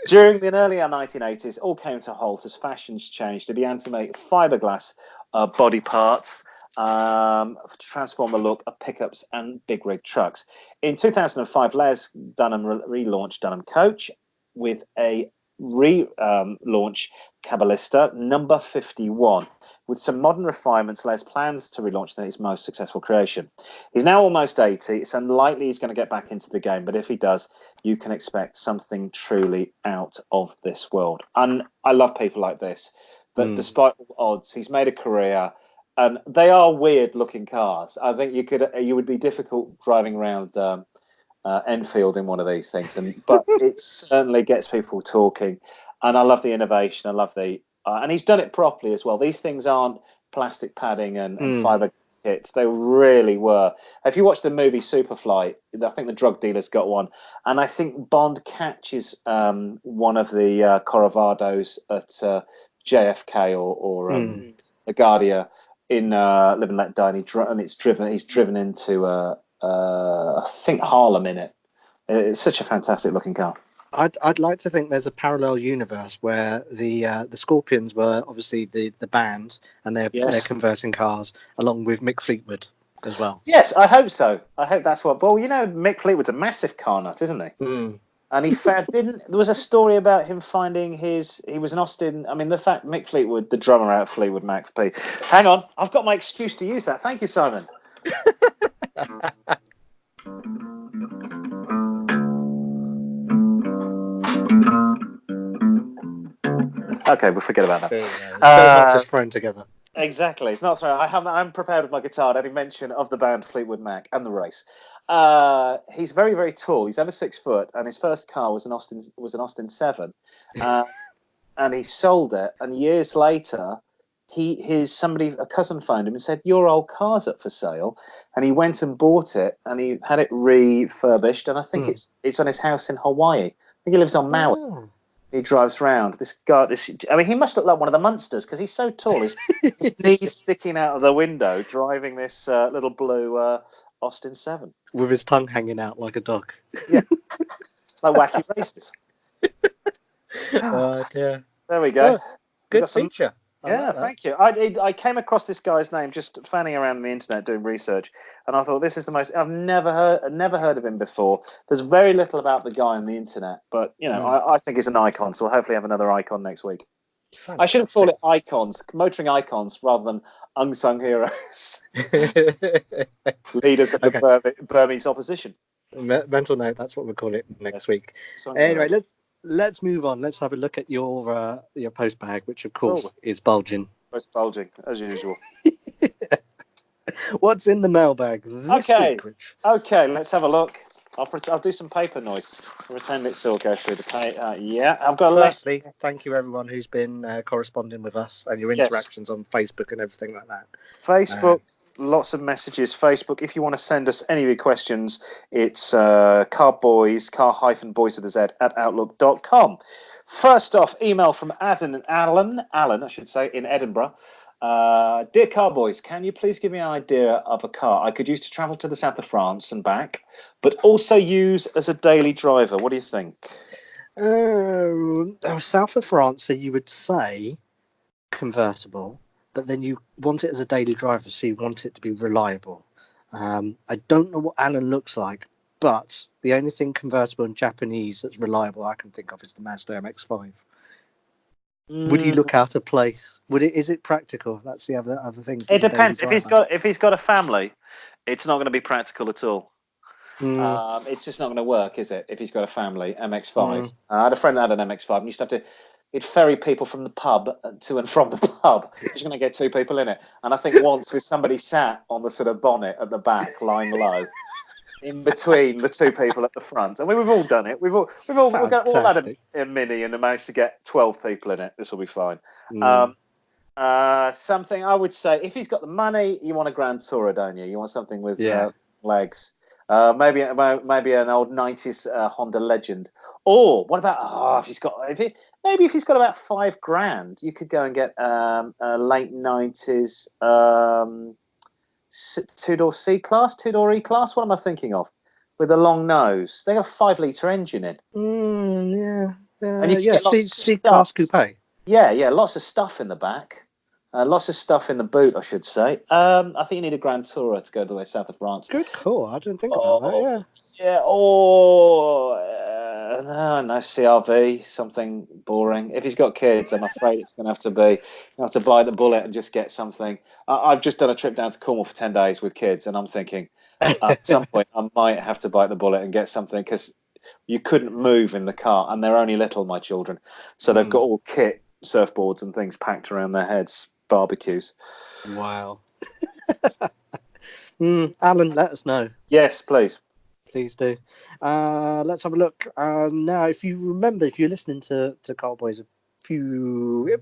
During the earlier 1980s, all came to a halt as fashions changed. They began to make fiberglass body parts to transform the look of pickups and big rig trucks. In 2005, Les Dunham relaunched Dunham Coach with a relaunch Cabalista number 51. With some modern refinements, Les plans to relaunch his most successful creation. He's now almost 80. It's unlikely he's going to get back into the game, but if he does, you can expect something truly out of this world. And I love people like this, that despite all odds, he's made a career, and they are weird looking cars. I think you would be difficult driving around Enfield in one of these things, but it certainly gets people talking. And I love the innovation. I love and he's done it properly as well. These things aren't plastic padding and fiber kits. They really were. If you watch the movie Superfly, I think the drug dealer's got one, and I think Bond catches one of the Corcovados at JFK or LaGuardia in Live and Let Die, and he's driven into I think Harlem in it. It's such a fantastic looking car. I'd like to think there's a parallel universe where the Scorpions were obviously the band, and they're converting cars along with Mick Fleetwood. as well. Yes, I hope so. I hope that's what. Well, Mick Fleetwood's a massive car nut, isn't he? Mm. And he there was a story about him finding he was an Austin. I mean, the fact Mick Fleetwood, the drummer out of Fleetwood Mac P. Hang on, I've got my excuse to use that. Thank you, Simon. Okay, we'll forget about that. It's not just thrown together. Exactly. It's not thrown. I'm prepared with my guitar. Any mention of the band Fleetwood Mac and the race. He's very, very tall. He's over 6 foot, and his first car was an Austin 7, and he sold it. And years later, a cousin phoned him and said, "Your old car's up for sale," and he went and bought it, and he had it refurbished, and I think it's on his house in Hawaii. I think he lives on Maui. Oh. He drives round. This guy, he must look like one of the Munsters because he's so tall. His knees sticking out of the window, driving this little blue Austin 7 with his tongue hanging out like a dog. Yeah, like Wacky Races. Yeah. There we go. Oh, good feature. Yeah, thank you. I came across this guy's name just fanning around on the internet doing research, and I thought this is the most. I've never heard of him before. There's very little about the guy on the internet, but I think he's an icon. So we'll hopefully have another icon next week. Fantastic. I should have called it icons, motoring icons, rather than unsung heroes, leaders of the Burmese opposition. Mental note. That's what we'll call it next week. Anyway, let's move on. Let's have a look at your post bag, which of course is bulging. It's bulging as usual. What's in the mailbag this week, Rich? Okay, let's have a look. I'll do some paper noise. I'll pretend it still goes through the paper. Yeah, I've got. Firstly, thank you everyone who's been corresponding with us and your interactions on Facebook and everything like that. Facebook. Lots of messages. Facebook, if you want to send us any of your questions, it's Car-Boyz, car-boys with a Z, at outlook.com. First off, email from Alan, I should say, in Edinburgh. Dear Car-Boyz, can you please give me an idea of a car I could use to travel to the south of France and back, but also use as a daily driver? What do you think? South of France, so you would say convertible. But then you want it as a daily driver, so you want it to be reliable. I don't know what Alan looks like, but the only thing convertible in Japanese that's reliable I can think of is the Mazda MX-5. Would you look out of place? Is it practical? That's the other thing. It depends. If he's got a family, it's not going to be practical at all. It's just not going to work, is it? If he's got a family, MX-5. I had a friend that had an MX-5, and you used to have to. It'd ferry people from the pub to and from the pub. You're going to get 2 people in it. And I think once with somebody sat on the sort of bonnet at the back, lying low, in between the 2 people at the front. And we've all done it. We've all had a Mini and managed to get 12 people in it. This will be fine. Something I would say, if he's got the money, you want a Grand Tourer, don't you? You want something with legs. Maybe an old 90s Honda Legend. Or what about if he's got about $5,000, you could go and get a late 90s 2-door C class, 2-door E class. What am I thinking of? With a long nose. They got a 5-litre engine in. And you can get C class coupe. Yeah, lots of stuff in the back. Lots of stuff in the boot, I should say. I think you need a Grand Tourer to go the way south of France. Good call. I didn't think about that. Yeah. Or no CRV, something boring. If he's got kids, I'm afraid it's going to have to be. You have to buy the Bullet and just get something. I've just done a trip down to Cornwall for 10 days with kids, and I'm thinking at some point I might have to bite the bullet and get something because you couldn't move in the car, and they're only little, my children, so they've got all kit, surfboards and things packed around their heads. Barbecues. Wow. Alan, let us know. Yes, please do. Let's have a look now. If you remember, if you're listening to Car-Boyz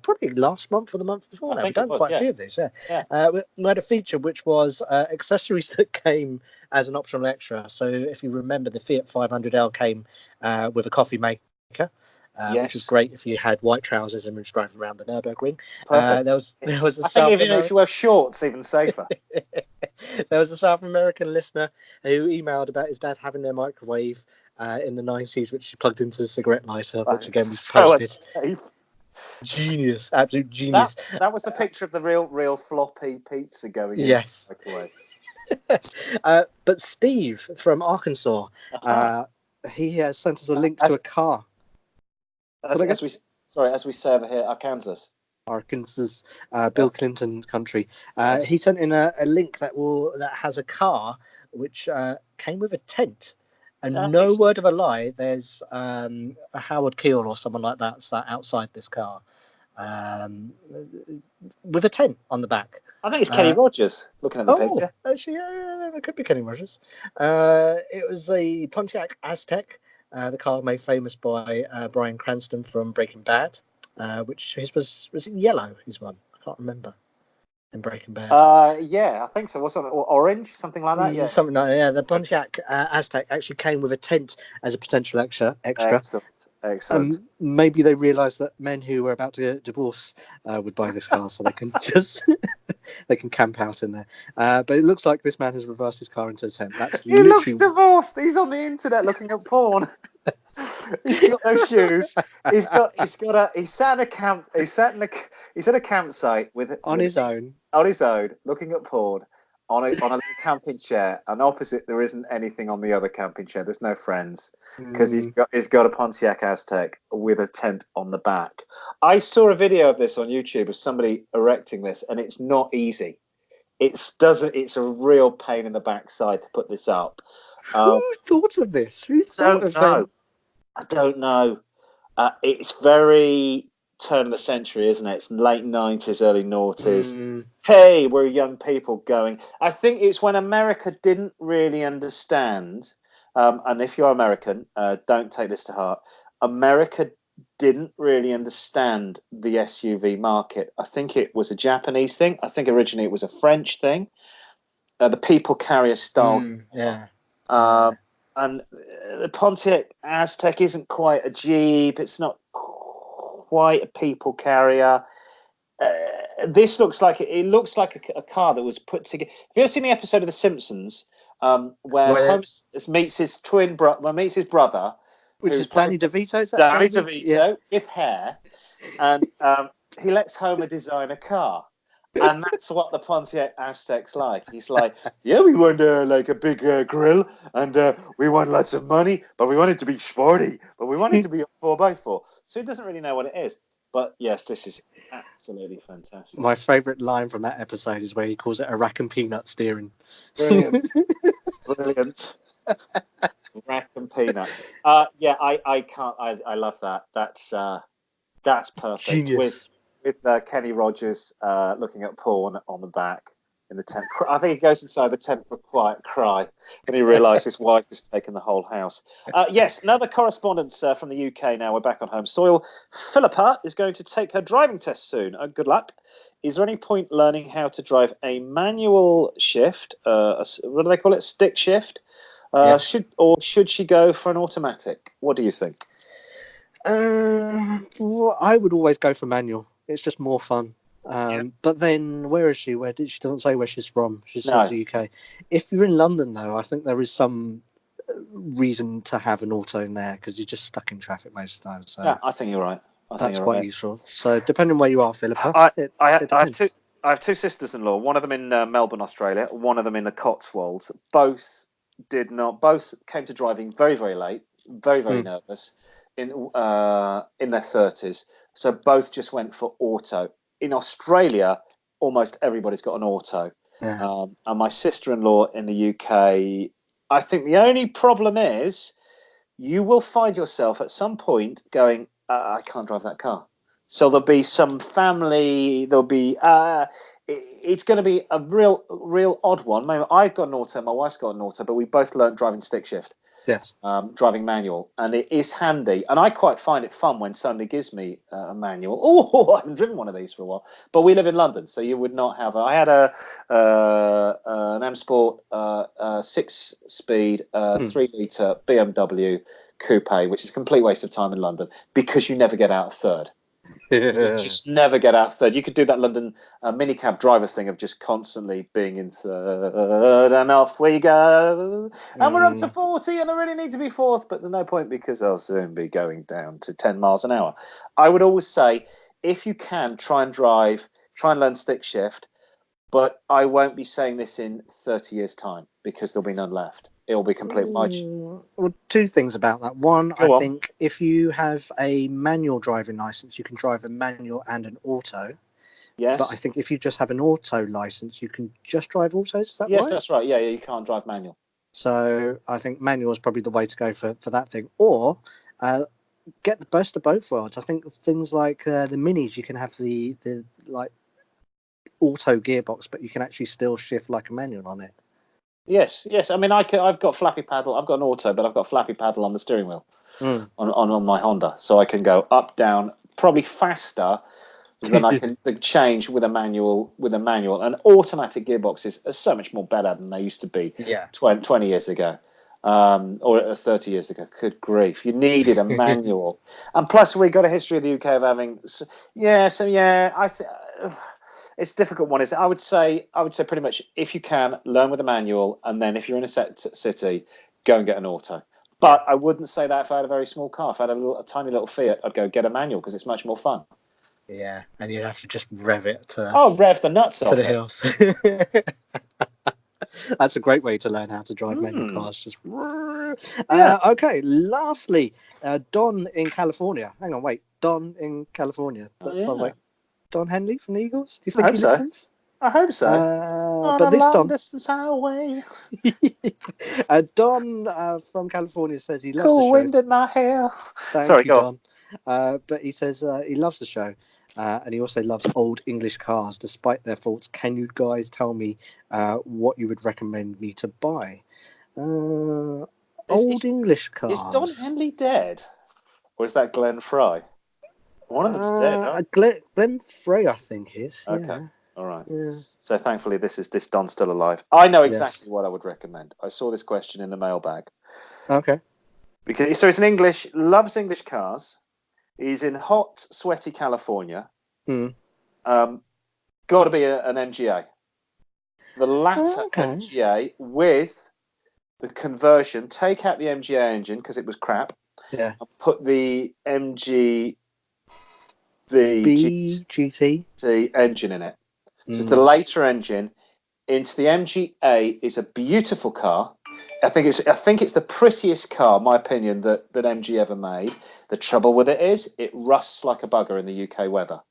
probably last month or the month before, we've done quite a few of these. We had a feature which was accessories that came as an optional extra. So if you remember, the Fiat 500L came with a coffee maker. Which was great if you had white trousers and was driving around the Nürburgring. There was a I think if you wear shorts, even safer. There was a South American listener who emailed about his dad having their microwave in the 90s, which he plugged into the cigarette lighter, which again was posted. Unsafe. Genius, absolute genius. That was the picture of the real floppy pizza going into the microwave. But Steve from Arkansas, Uh-huh. he has sent us a link to As, a car. as we say over here, Arkansas. Arkansas, Yeah. Bill Clinton country. Yes. He sent in a link that has a car which came with a tent, and no Nice. word of a lie, there's a Howard Keel or someone like that sat outside this car, um, with a tent on the back. I think it's Kenny Uh, Rogers looking at the oh, picture. actually, yeah, that could be Kenny Rogers. It was a Pontiac Aztec, the car made famous by Bryan Cranston from Breaking Bad, which his was it yellow? His one, I can't remember, in Breaking Bad. Yeah, I think so. What's on it? Orange, something like that. Yeah. Something like that. Yeah, the Pontiac Aztec actually came with a tent as a potential extra. Excellent. Excellent. Maybe they realised that men who were about to get divorced would buy this car, so they can just they can camp out in there. But it looks like this man has reversed his car into a tent. That's He looks literally divorced. He's on the internet looking at porn. He's got no shoes. He's sat at a campsite on his own. on his own, looking at porn on a little camping chair, and opposite there isn't anything on the other camping chair. There's no friends because he's got a Pontiac Aztec with a tent on the back. I saw a video of this on YouTube of somebody erecting this, and it's not easy. It's a real pain in the backside to put this up. Who thought of this? Who thought of saying? I don't know. It's very turn of the century, isn't it? It's late 90s, early noughties. Hey, we're young people going. I think it's when America didn't really understand. And if you're American, don't take this to heart. America didn't really understand the SUV market. I think it was a Japanese thing. I think originally it was a French thing. The people carrier style. Yeah. And the Pontiac Aztec isn't quite a Jeep. It's not quite a people carrier. This looks like it looks like a car that was put together. Have you ever seen the episode of The Simpsons where Homer meets his brother, which is Danny DeVito? Is that Danny DeVito with hair, and he lets Homer design a car. And that's what the Pontiac Aztec's like. He's like, yeah, we want like a big grill, and we want lots of money, but we want it to be sporty, but we want it to be a 4x4. So he doesn't really know what it is. But yes, this is absolutely fantastic. My favourite line from that episode is where he calls it a rack and peanut steering. Brilliant. Brilliant. Rack and peanut. Yeah, I can't. I love that. That's perfect. Genius. With Kenny Rogers looking at porn on the back in the tent. I think he goes inside the tent for a quiet cry and he realises his wife has taken the whole house. Yes, another correspondence from the UK now. We're back on home soil. Philippa is going to take her driving test soon. Good luck. Is there any point learning how to drive a manual shift? What do they call it? Stick shift? Yes. Should she go for an automatic? What do you think? Well, I would always go for manual. It's just more fun. But then, where is she? She doesn't say where she's from. She says the UK. If you're in London, though, I think there is some reason to have an auto in there because you're just stuck in traffic most of the time. So yeah, I think you're right. That's quite useful. So depending on where you are, Philippa, I have two sisters-in-law. One of them in Melbourne, Australia. One of them in the Cotswolds. Both came to driving very, very late. Very, very nervous. In their 30s. So both just went for auto. In Australia, almost everybody's got an auto. Yeah. And my sister-in-law in the UK, I think the only problem is you will find yourself at some point going, I can't drive that car. So there'll be some family, it's going to be a real odd one. Maybe I've got an auto, my wife's got an auto, but we both learned driving stick shift. Yes. Driving manual, and it is handy, and I quite find it fun when somebody gives me a manual. Oh, I haven't driven one of these for a while, but we live in London, so you would not have. I had an M Sport 6-speed 3-litre BMW coupe, which is a complete waste of time in London because you never get out of third. You just never get out of third. You could do that London minicab driver thing of just constantly being in third, and off we go. And we're up to 40, and I really need to be fourth, but there's no point because I'll soon be going down to 10 miles an hour. I would always say, if you can, try and learn stick shift. but I won't be saying this in 30 years' time because there'll be none left. It'll be complete. Well, two things about that. One, I think if you have a manual driving license, you can drive a manual and an auto. Yes. But I think if you just have an auto license, you can just drive autos. Is that right? Yes, that's right. Yeah, you can't drive manual. So I think manual is probably the way to go for that thing. Or get the best of both worlds. I think things like the minis, you can have the like auto gearbox, but you can actually still shift like a manual on it. Yes. I mean, I've got flappy paddle. I've got an auto, but I've got flappy paddle on the steering wheel on my Honda, so I can go up, down, probably faster than I can change with a manual. And automatic gearboxes are so much more better than they used to be. 20 years ago, or 30 years ago. Good grief! You needed a manual, and plus we got a history of the UK of having. It's a difficult one. I would say pretty much if you can learn with a manual, and then if you're in a set city, go and get an auto. But I wouldn't say that if I had a very small car. If I had a tiny little Fiat, I'd go get a manual because it's much more fun. Yeah, and you'd have to just rev it to rev the nuts to off the it. hills. That's a great way to learn how to drive manual cars. Just okay. Lastly, Don in California. Hang on, wait. Don in California. That sounds like Don Henley from the Eagles. Do you think he listens? I hope so. But this Don, distance highway. Don from California says he loves cool the show. Wind in my hair. Thank you, Don. But he says he loves the show. And he also loves old English cars, despite their faults. Can you guys tell me what you would recommend me to buy? Old English cars. Is Don Henley dead? Or is that Glenn Fry? One of them's dead, huh? Glenn Frey, I think, is. Okay. Yeah. All right. Yeah. So thankfully, this Don's still alive. I know exactly what I would recommend. I saw this question in the mailbag. Okay. So it's loves English cars. He's in hot, sweaty California. Got to be an MGA. The latter MGA with the conversion. Take out the MGA engine because it was crap. Yeah. And put the MG GT engine in it. So it's the later engine into the MGA. Is a beautiful car. I think it's the prettiest car, in my opinion, that MG ever made. The trouble with it is it rusts like a bugger in the UK weather.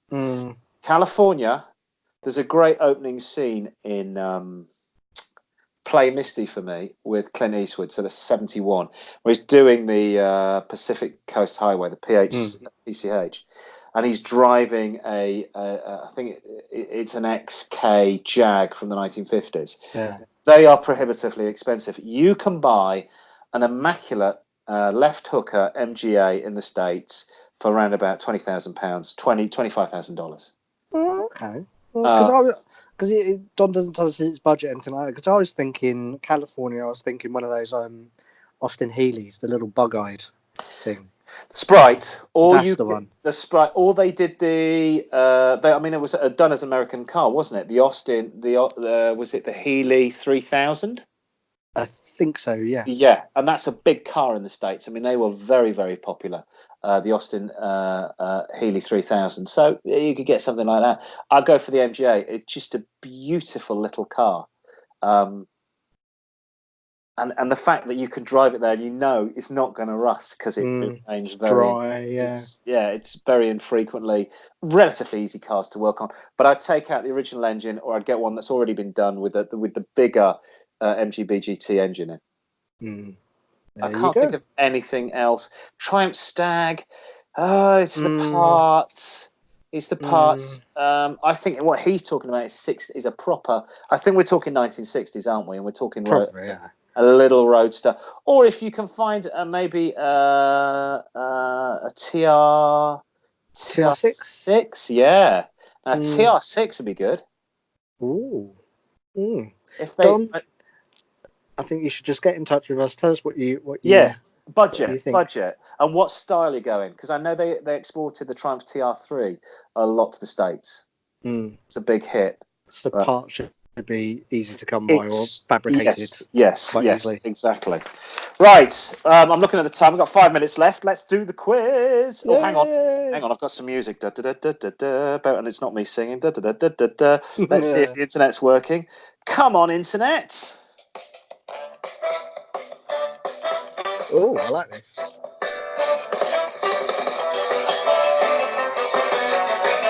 California, there's a great opening scene in Play Misty for me with Clint Eastwood. So that's 71, where he's doing the Pacific Coast Highway, the PCH, and he's driving I think it's an XK Jag from the 1950s. Yeah. They are prohibitively expensive. You can buy an immaculate left hooker MGA in the States for around about £20,000, $25,000. Okay. Because Don doesn't tell us his budget or anything like that. Because I was thinking California. I was thinking one of those Austin Healey's, the little bug-eyed thing. Sprite, the one. The Sprite, or they did it was done as an American car, wasn't it? The Austin, was it the Healey 3000? I think so, yeah. Yeah, and that's a big car in the States. I mean, they were very, very popular. The Austin Healey 3000. So you could get something like that. I'll go for the MGA. It's just a beautiful little car. And the fact that you can drive it there and you know it's not going to rust because it remains very dry. It's very infrequently relatively easy cars to work on. But I'd take out the original engine, or I'd get one that's already been done with the bigger MGB GT engine in. I can't think of anything else. Triumph Stag. It's the parts. It's the parts. I think what he's talking about is a proper. I think we're talking 1960s, aren't we? And we're talking a little roadster, or if you can find maybe a TR6, yeah, a TR6 would be good. Ooh. If they, Don, I think you should just get in touch with us. Tell us what you budget, and what style you're going, because I know they exported the Triumph TR3 a lot to the States. It's a big hit. It's the part be easy to come by or fabricated quite easily. Exactly. Right, I'm looking at the time. We've got 5 minutes left. Let's do the quiz. Oh, hang on. I've got some music. Da, da, da, da, da, da, and it's not me singing. Da, da, da, da, da, da. Let's see if the internet's working. Come on, internet. Oh, I like this.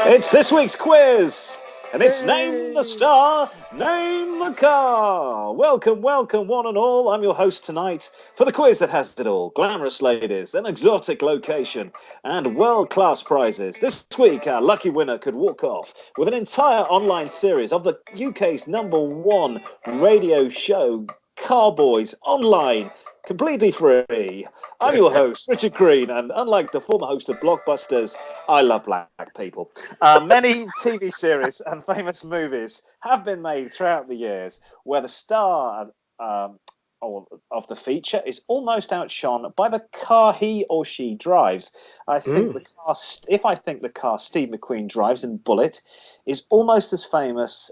It's this week's quiz, and it's Name the Star, Name the Car. Welcome, one and all. I'm your host tonight for the quiz that has it all. Glamorous ladies, an exotic location, and world-class prizes. This week, our lucky winner could walk off with an entire online series of the UK's #1 radio show, Car-Boyz, online, completely free. I'm your host, Richard Green, and unlike the former host of Blockbusters, I love black people. Many TV series and famous movies have been made throughout the years where the star of the feature is almost outshone by the car he or she drives. If I think the car Steve McQueen drives in Bullet is almost as famous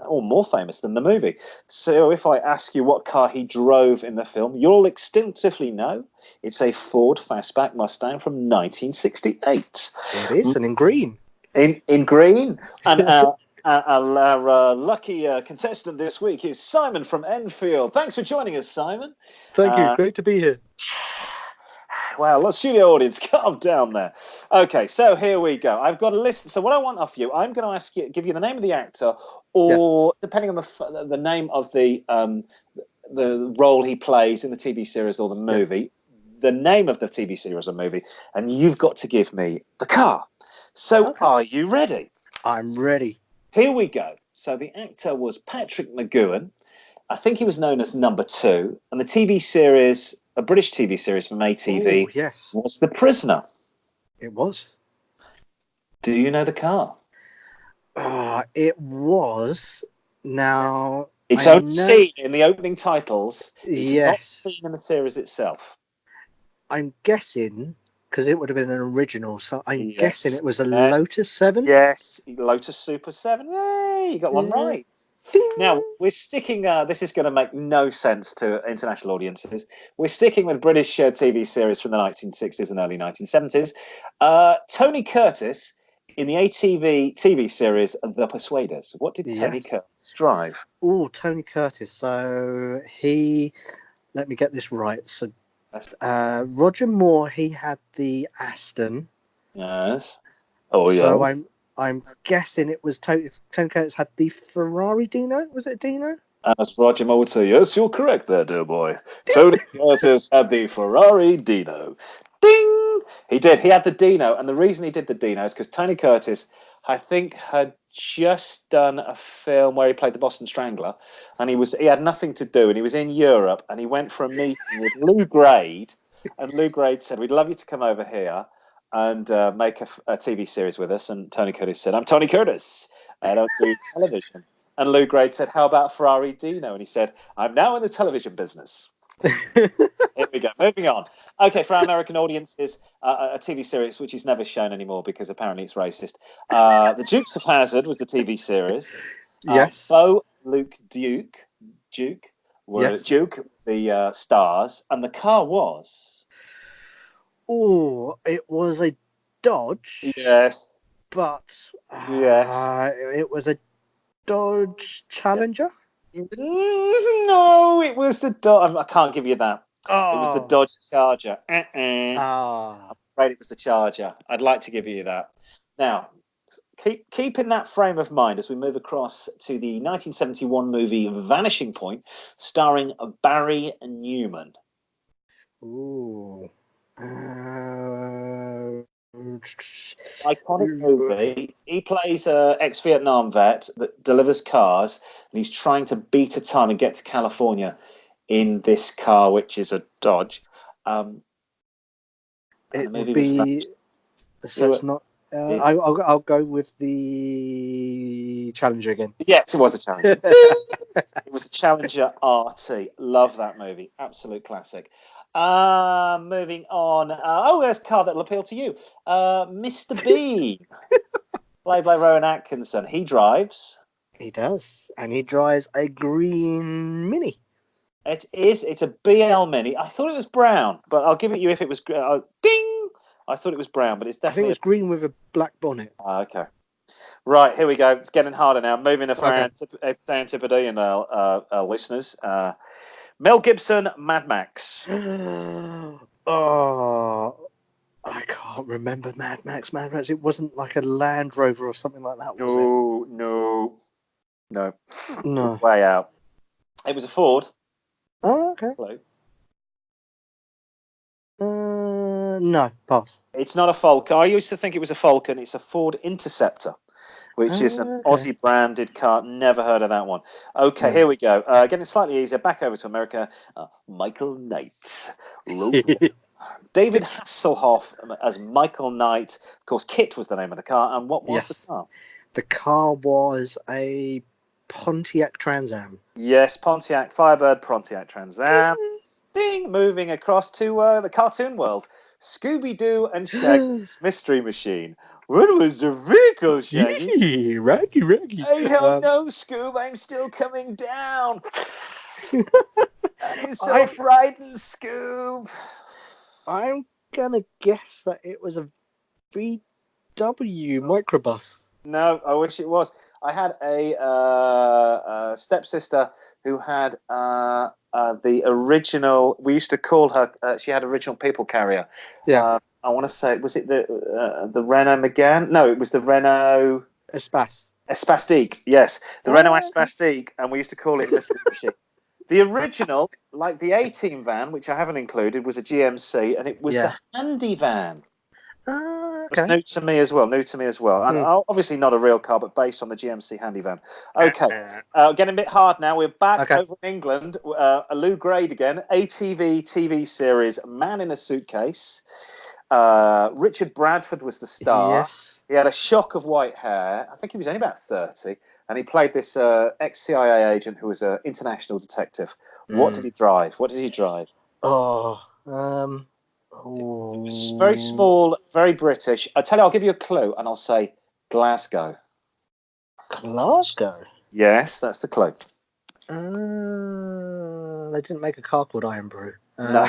or more famous than the movie. So if I ask you what car he drove in the film, you'll instinctively know it's a Ford Fastback Mustang from 1968. It is, and in green. In green. And our lucky contestant this week is Simon from Enfield. Thanks for joining us, Simon. Thank you. Great to be here. Well, the studio audience, calm down there. Okay, so here we go. I've got a list. So what I want off you, I'm going to ask you, give you the name of the actor, or depending on the name of the role he plays in the TV series or the movie, the name of the TV series or movie, and you've got to give me the car. So Are you ready? I'm ready. Here we go. So the actor was Patrick McGoohan. I think he was known as Number 2, and the TV series, a British TV series from ATV, was The Prisoner. It was. Do you know the car? It was. Now, it's only seen in the opening titles. It's not seen in the series itself. I'm guessing, because it would have been an original, so I'm guessing it was a Lotus 7? Yes, Lotus Super 7. Yay, you got one right. Now, we're sticking, this is going to make no sense to international audiences. We're sticking with British TV series from the 1960s and early 1970s. Tony Curtis in the ATV TV series The Persuaders. What did Tony Curtis drive? Oh, Tony Curtis. So let me get this right. So Roger Moore, he had the Aston. Yes. So I'm guessing it was Tony Curtis had the Ferrari Dino. Was it a Dino? As Roger Moore would say, yes, you're correct there, dear boy. Tony Curtis had the Ferrari Dino. Ding! He did. He had the Dino, and the reason he did the Dino is because Tony Curtis, I think, had just done a film where he played the Boston Strangler, and he had nothing to do, and he was in Europe, and he went for a meeting with Lou Grade, and Lou Grade said, "We'd love you to come over here and make a TV series with us." And Tony Curtis said, "I'm Tony Curtis. I don't do television." And Lou Grade said, "How about Ferrari Dino?" And he said, "I'm now in the television business." Here we go. Moving on. Okay, for our American audiences, a TV series which is never shown anymore because apparently it's racist. The Dukes of Hazzard was the TV series. Bo, Luke, Duke were the stars, and the car was. Oh, it was a Dodge. Yes. But it was a Dodge Challenger. No, it was the Dodge. I can't give you that. It was the Dodge Charger. I'm afraid it was the Charger. I'd like to give you that. Now, keep in that frame of mind as we move across to the 1971 movie Vanishing Point, starring Barry Newman. Ooh. Iconic movie. He plays an ex-Vietnam vet that delivers cars, and he's trying to beat a time and get to California in this car, which is a Dodge. It would be. So it's not. I'll go with the Challenger again. Yes, it was the Challenger. It was the Challenger RT. Love that movie. Absolute classic. Moving on. There's a car that'll appeal to you. Mr. Bean, played by Rowan Atkinson. He drives. He does, and he drives a green Mini. It is. It's a BL Mini. I thought it was brown, but I'll give it you if it was. Ding! I thought it was brown, but it's I think it definitely. was green with a black bonnet. Okay. Right, here we go. It's getting harder now. Moving for Okay. Antipode and our listeners. Mel Gibson, Mad Max. Oh, I can't remember Mad Max. Mad Max. It wasn't like a Land Rover or something like that, was it? No. No. Way out. It was a Ford. Oh, okay. Hello. No, pass. It's not a Falcon. I used to think it was a Falcon. It's a Ford Interceptor, which is an Okay. Aussie branded car. Never heard of that one. Okay, here we go. Getting slightly easier. Back over to America. Michael Knight. David Hasselhoff as Michael Knight. Of course, Kit was the name of the car. And what was the car? The car was a Pontiac Trans Am. Yes, Pontiac Firebird, Pontiac Trans Am. Ding! Moving across to the cartoon world. Scooby-Doo and Shaggy's Mystery Machine. What was the vehicle, Shaggy? Raggy. I don't know, Scoob. I'm still coming down. I'm so frightened, Scoob. I'm gonna guess that it was a VW microbus. No, I wish it was. I had a stepsister who had the original. We used to call her. She had original people carrier. Yeah. I want to say, was it the Renault Megane? No, it was the Renault Spastique. Yes, the Renault Spastique, and we used to call it Mystery Machine. The original, like the A-Team van, which I haven't included, was a GMC, and it was the handy van. Okay. It was new to me as well. And obviously not a real car, but based on the GMC handy van. Okay, getting a bit hard now. We're back over in England. Lou Grade again. ATV TV series, Man in a Suitcase. Richard Bradford was the star. Yes. He had a shock of white hair. I think he was only about 30. And he played this ex-CIA agent who was an international detective. What did he drive? It's Very small, very British. I'll tell you, I'll give you a clue, and I'll say Glasgow. Glasgow? Yes, that's the clue. They didn't make a car called Iron Brew. No.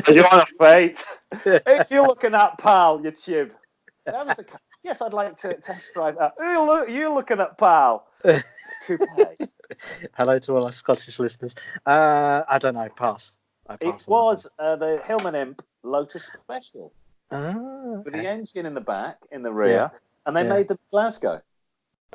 You're on a fate. If you're looking at pal, you tube. That was yes, I'd like to test drive that. You're looking at pal. Coupe. Hello to all our Scottish listeners. I don't know. Pass. It was the Hillman Imp Lotus Special. Okay. With the engine in the back, in the rear, and they made the Glasgow.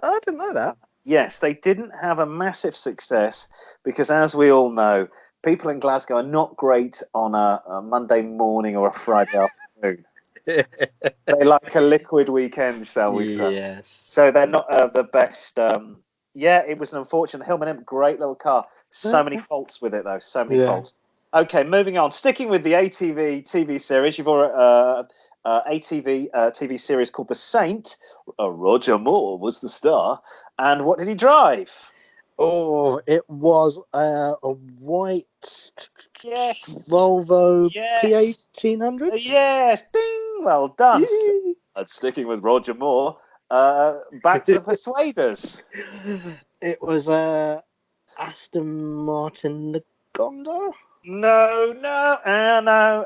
I didn't know that. Yes, they didn't have a massive success because, as we all know, people in Glasgow are not great on a Monday morning or a Friday afternoon. They like a liquid weekend, shall we say? Yes. So they're not the best. It was an unfortunate. The Hillman Imp, great little car. So many faults with it, though. So many faults. Okay, moving on. Sticking with the ATV TV series, you've already ATV TV series called The Saint. Roger Moore was the star. And what did he drive? Oh, it was a white Volvo P1800. Yes, ding! Well done. And sticking with Roger Moore, back to the Persuaders. It was Aston Martin Lagonda. No.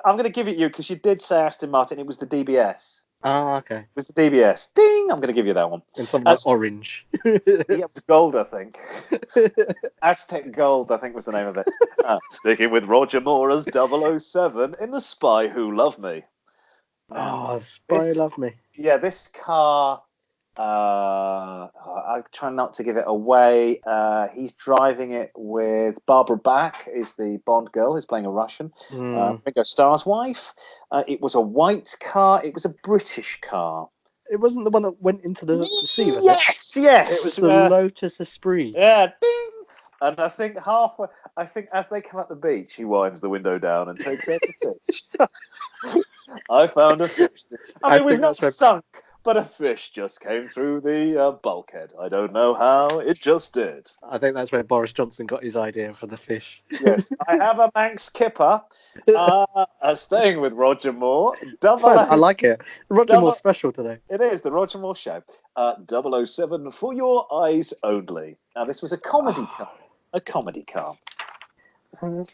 I'm going to give it you because you did say Aston Martin. It was the DBS. Ah, okay. It was the DBS. Ding! I'm going to give you that one. And something like orange. Yeah, gold, I think. Aztec Gold, I think was the name of it. Sticking with Roger Moore as 007 in The Spy Who Loved Me. Spy Who Loved Me. Yeah, this car, I try not to give it away. He's driving it with Barbara Bach, is the Bond girl who's playing a Russian. Ringo Starr's wife. It was a white car. It was a British car. It wasn't the one that went into the sea, was it? Yes. It was the Lotus Esprit. Yeah, ding! And I think as they come up the beach, he winds the window down and takes out the fish. I found a fish. I mean, we've not but a fish just came through the bulkhead. I don't know how, it just did. I think that's where Boris Johnson got his idea for the fish. Yes, I have a Manx kipper. Staying with Roger Moore. It's fine. I like it. Roger double- Moore special today. It is the Roger Moore Show. 007 for your eyes only. Now, this was a comedy car. A comedy car. Was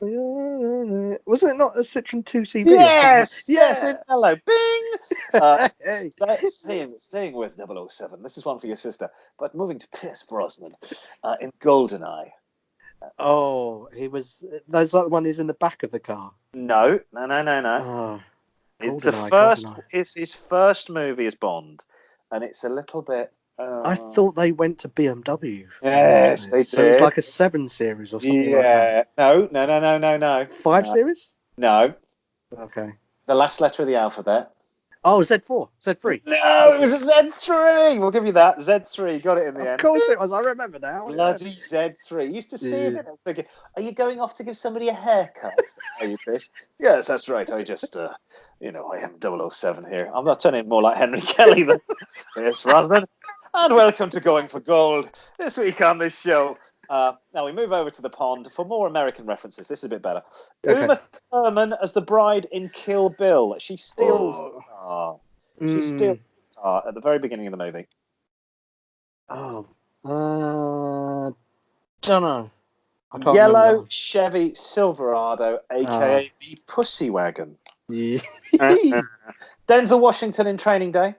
it not a Citroen 2CV? Yes, yes, in hello, bing. Hey. Staying with 007. This is one for your sister. But moving to Pierce Brosnan in GoldenEye. Oh, he was. That's like the one who's in the back of the car. No. Oh, It's GoldenEye. It's his first movie as Bond, and it's a little bit. I thought they went to BMW. Yes, they So it's did. like a 7 series or something like that. No. 5 series? No. Okay. The last letter of the alphabet. Oh, Z4, Z3. No, it was a Z3. We'll give you that. Z3. Got it in the end. Of course it was. I remember now. Bloody Z3. Used to see it and thinking, are you going off to give somebody a haircut? Are you pissed? Yes, that's right. I just, I am 007 here. I'm not turning more like Henry Kelly than Pierce Brosnan. And welcome to Going for Gold. This week on this show. Now we move over to the pond for more American references. This is a bit better. Okay. Uma Thurman as the bride in Kill Bill. She steals the car. She steals the car at the very beginning of the movie. Don't know. I can't Yellow remember. Chevy Silverado, aka the Pussy Wagon. Yeah. Denzel Washington in Training Day.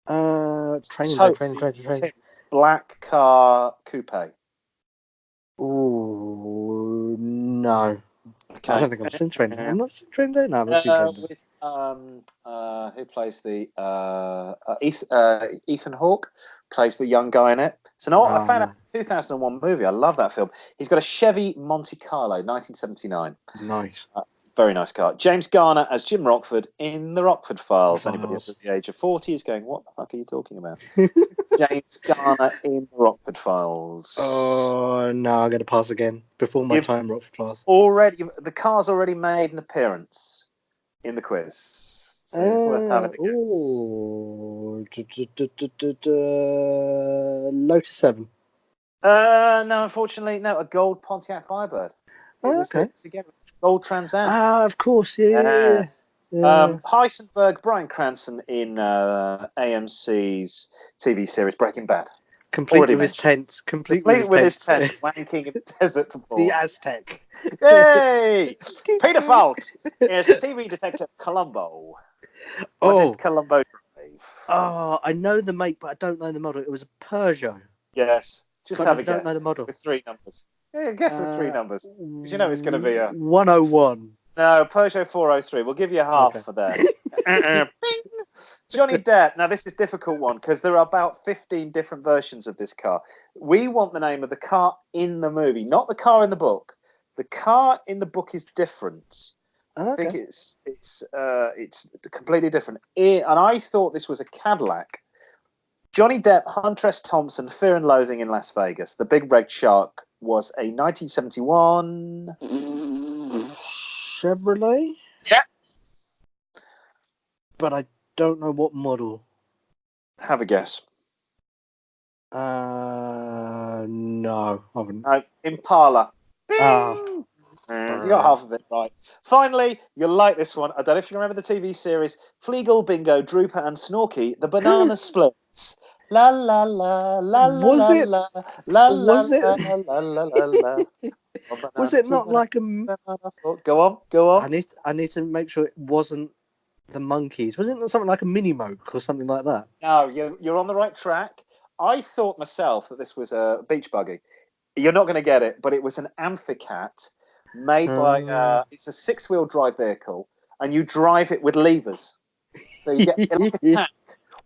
It's training. Black car coupe. Ooh, no. Okay. I don't think I've seen Training Day. I'm not seen Training Day? No, I've not seen Training Day. With, who plays the Ethan Hawke plays the young guy in it. So I found out a 2001 movie. I love that film. He's got a Chevy Monte Carlo, 1979. Nice. Very nice car. James Garner as Jim Rockford in The Rockford Files. Anybody under the age of 40 is going, what the fuck are you talking about? James Garner in The Rockford Files. Oh, no, I'm going to pass again. Before my time, Rockford Files. The car's already made an appearance in the quiz. So it's worth having a guess. Lotus 7. No, unfortunately, no. A gold Pontiac Firebird. Okay. Again, gold Trans Am. Of course, yeah. Heisenberg, Bryan Cranston in AMC's TV series Breaking Bad. Complete with his tent. Complete with his tent. Wanking in the desert to The Aztec. Yay! Peter Falk is TV detective Columbo. What did Columbo drive? Oh, I know the make, but I don't know the model. It was a Peugeot. Yes. Just but have I a guess. don't know the model. With 3 numbers. Yeah, guess with 3 numbers. Because you know it's going to be a... 101. No, Peugeot 403. We'll give you half for that. Johnny Depp. Now, this is a difficult one because there are about 15 different versions of this car. We want the name of the car in the movie, not the car in the book. The car in the book is different. I think it's completely different. And I thought this was a Cadillac. Johnny Depp, Hunter S. Thompson, Fear and Loathing in Las Vegas. The Big Red Shark was a 1971 Chevrolet. Yeah, but I don't know what model. have a guess. No, I haven't. No, Impala. Bing! You got half of it right. Finally, you'll like this one. I don't know if you remember the TV series Fleagle, Bingo, Drooper, and Snorky. The Banana Splits. La la la la la Was la it? la la Was la it? la la la la. Was it not like a? Go on. I need to make sure it wasn't the Monkeys. Was it not something like a Mini Moke or something like that? No, you're on the right track. I thought myself that this was a beach buggy. You're not going to get it, but it was an Amphicat made by. It's a 6-wheel drive vehicle, and you drive it with levers. So you get like a tank.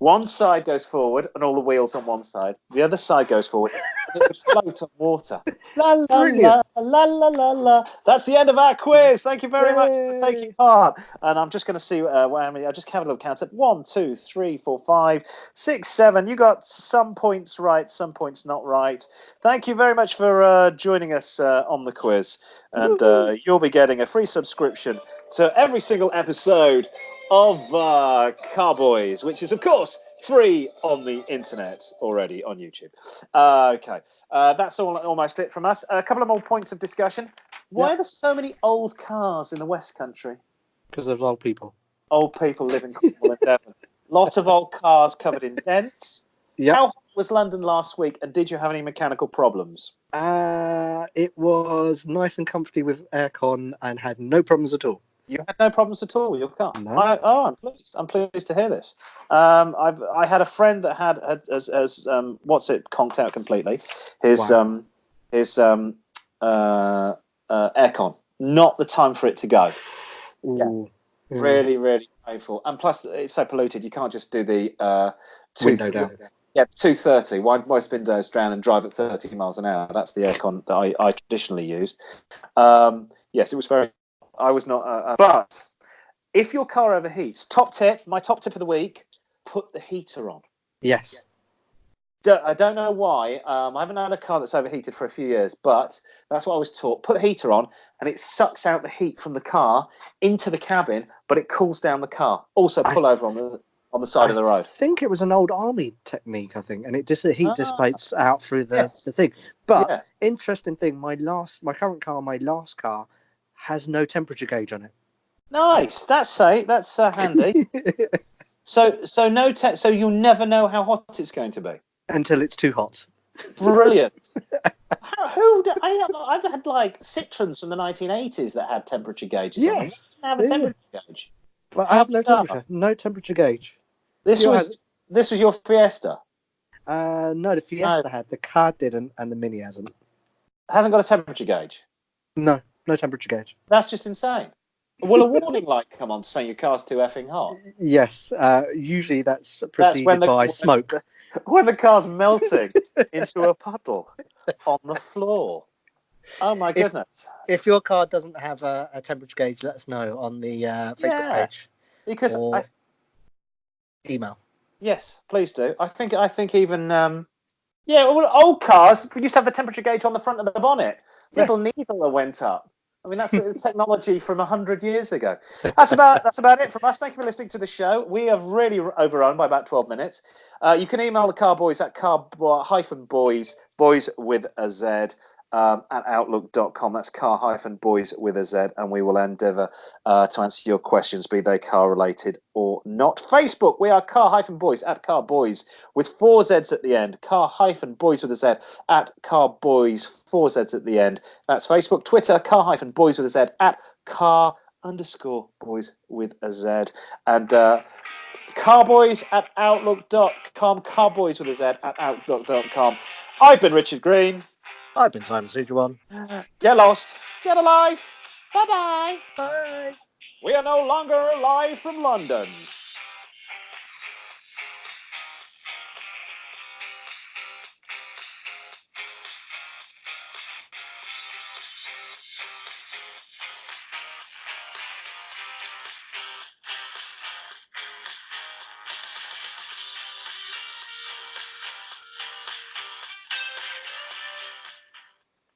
One side goes forward, and all the wheels on one side. The other side goes forward, and it would float on water. La la la la la la la. That's the end of our quiz. Thank you very much for taking part. And I'm just going to see how many. I just have a little count at 1, 2, 3, 4, 5, 6, 7. You got some points right, some points not right. Thank you very much for joining us on the quiz. And you'll be getting a free subscription to every single episode of Car-Boyz, which is, of course, free on the internet already on YouTube. Okay, that's almost it from us. A couple of more points of discussion. Why are there so many old cars in the West Country? Because of old people. Old people live in Cornwall and Devon. Lots of old cars covered in dents. Yep. How hot was London last week, and did you have any mechanical problems? It was nice and comfy with aircon and had no problems at all. You had no problems at all with your car. No. I'm pleased. I'm pleased to hear this. I had a friend that had conked out completely. His aircon. Not the time for it to go. Ooh. Yeah. Really, really painful. And plus, it's so polluted. You can't just do the window down. Yeah, 230. Why spin windows down and drive at 30 miles an hour? That's the aircon that I traditionally used. Yes, it was very. I was not. But if your car overheats, my top tip of the week: put the heater on. Yes. I don't know why. I haven't had a car that's overheated for a few years, but that's what I was taught. Put the heater on, and it sucks out the heat from the car into the cabin, but it cools down the car. Also, pull over on the side of the road. I think it was an old army technique, and it just the heat dissipates out through the thing. But interesting thing, my current car, my last car, has no temperature gauge on it. Nice. That's handy. So you'll never know how hot it's going to be until it's too hot. Brilliant. I've had like Citroens from the 1980s that had temperature gauges. Yes, have a temperature gauge. Well, I have no temperature gauge. This was your Fiesta. No, the Fiesta had. The car didn't, and the Mini hasn't. Hasn't got a temperature gauge. No temperature gauge. That's just insane. Will a warning light come on saying your car's too effing hot? Yes. Usually that's preceded by smoke. When the car's melting into a puddle on the floor. Oh my goodness! If your car doesn't have a temperature gauge, let us know on the Facebook page. Because email. Yes, please do. I think even old cars used to have the temperature gauge on the front of the bonnet. Little needle that went up. I mean, that's the technology from 100 years ago. That's about it from us. Thank you for listening to the show. We have really overrun by about 12 minutes. You can email the Car-Boyz at car-boys, boys with a Z, at outlook.com. That's car-boys with a Z, and we will endeavour to answer your questions, be they car-related or not. Facebook, we are car-boys at Car-Boyz with 4 Zs at the end. Car-boys with a Z at Car-Boyz, 4 Zs at the end. That's Facebook. Twitter, car-boys with a Z at car_boys with a Z. And Car-Boyz at outlook.com. Car-Boys with a Z at outlook.com. I've been Richard Green. I've been Simon Sejuan. Get lost. Get alive. Bye-bye. Bye. We are no longer live from London.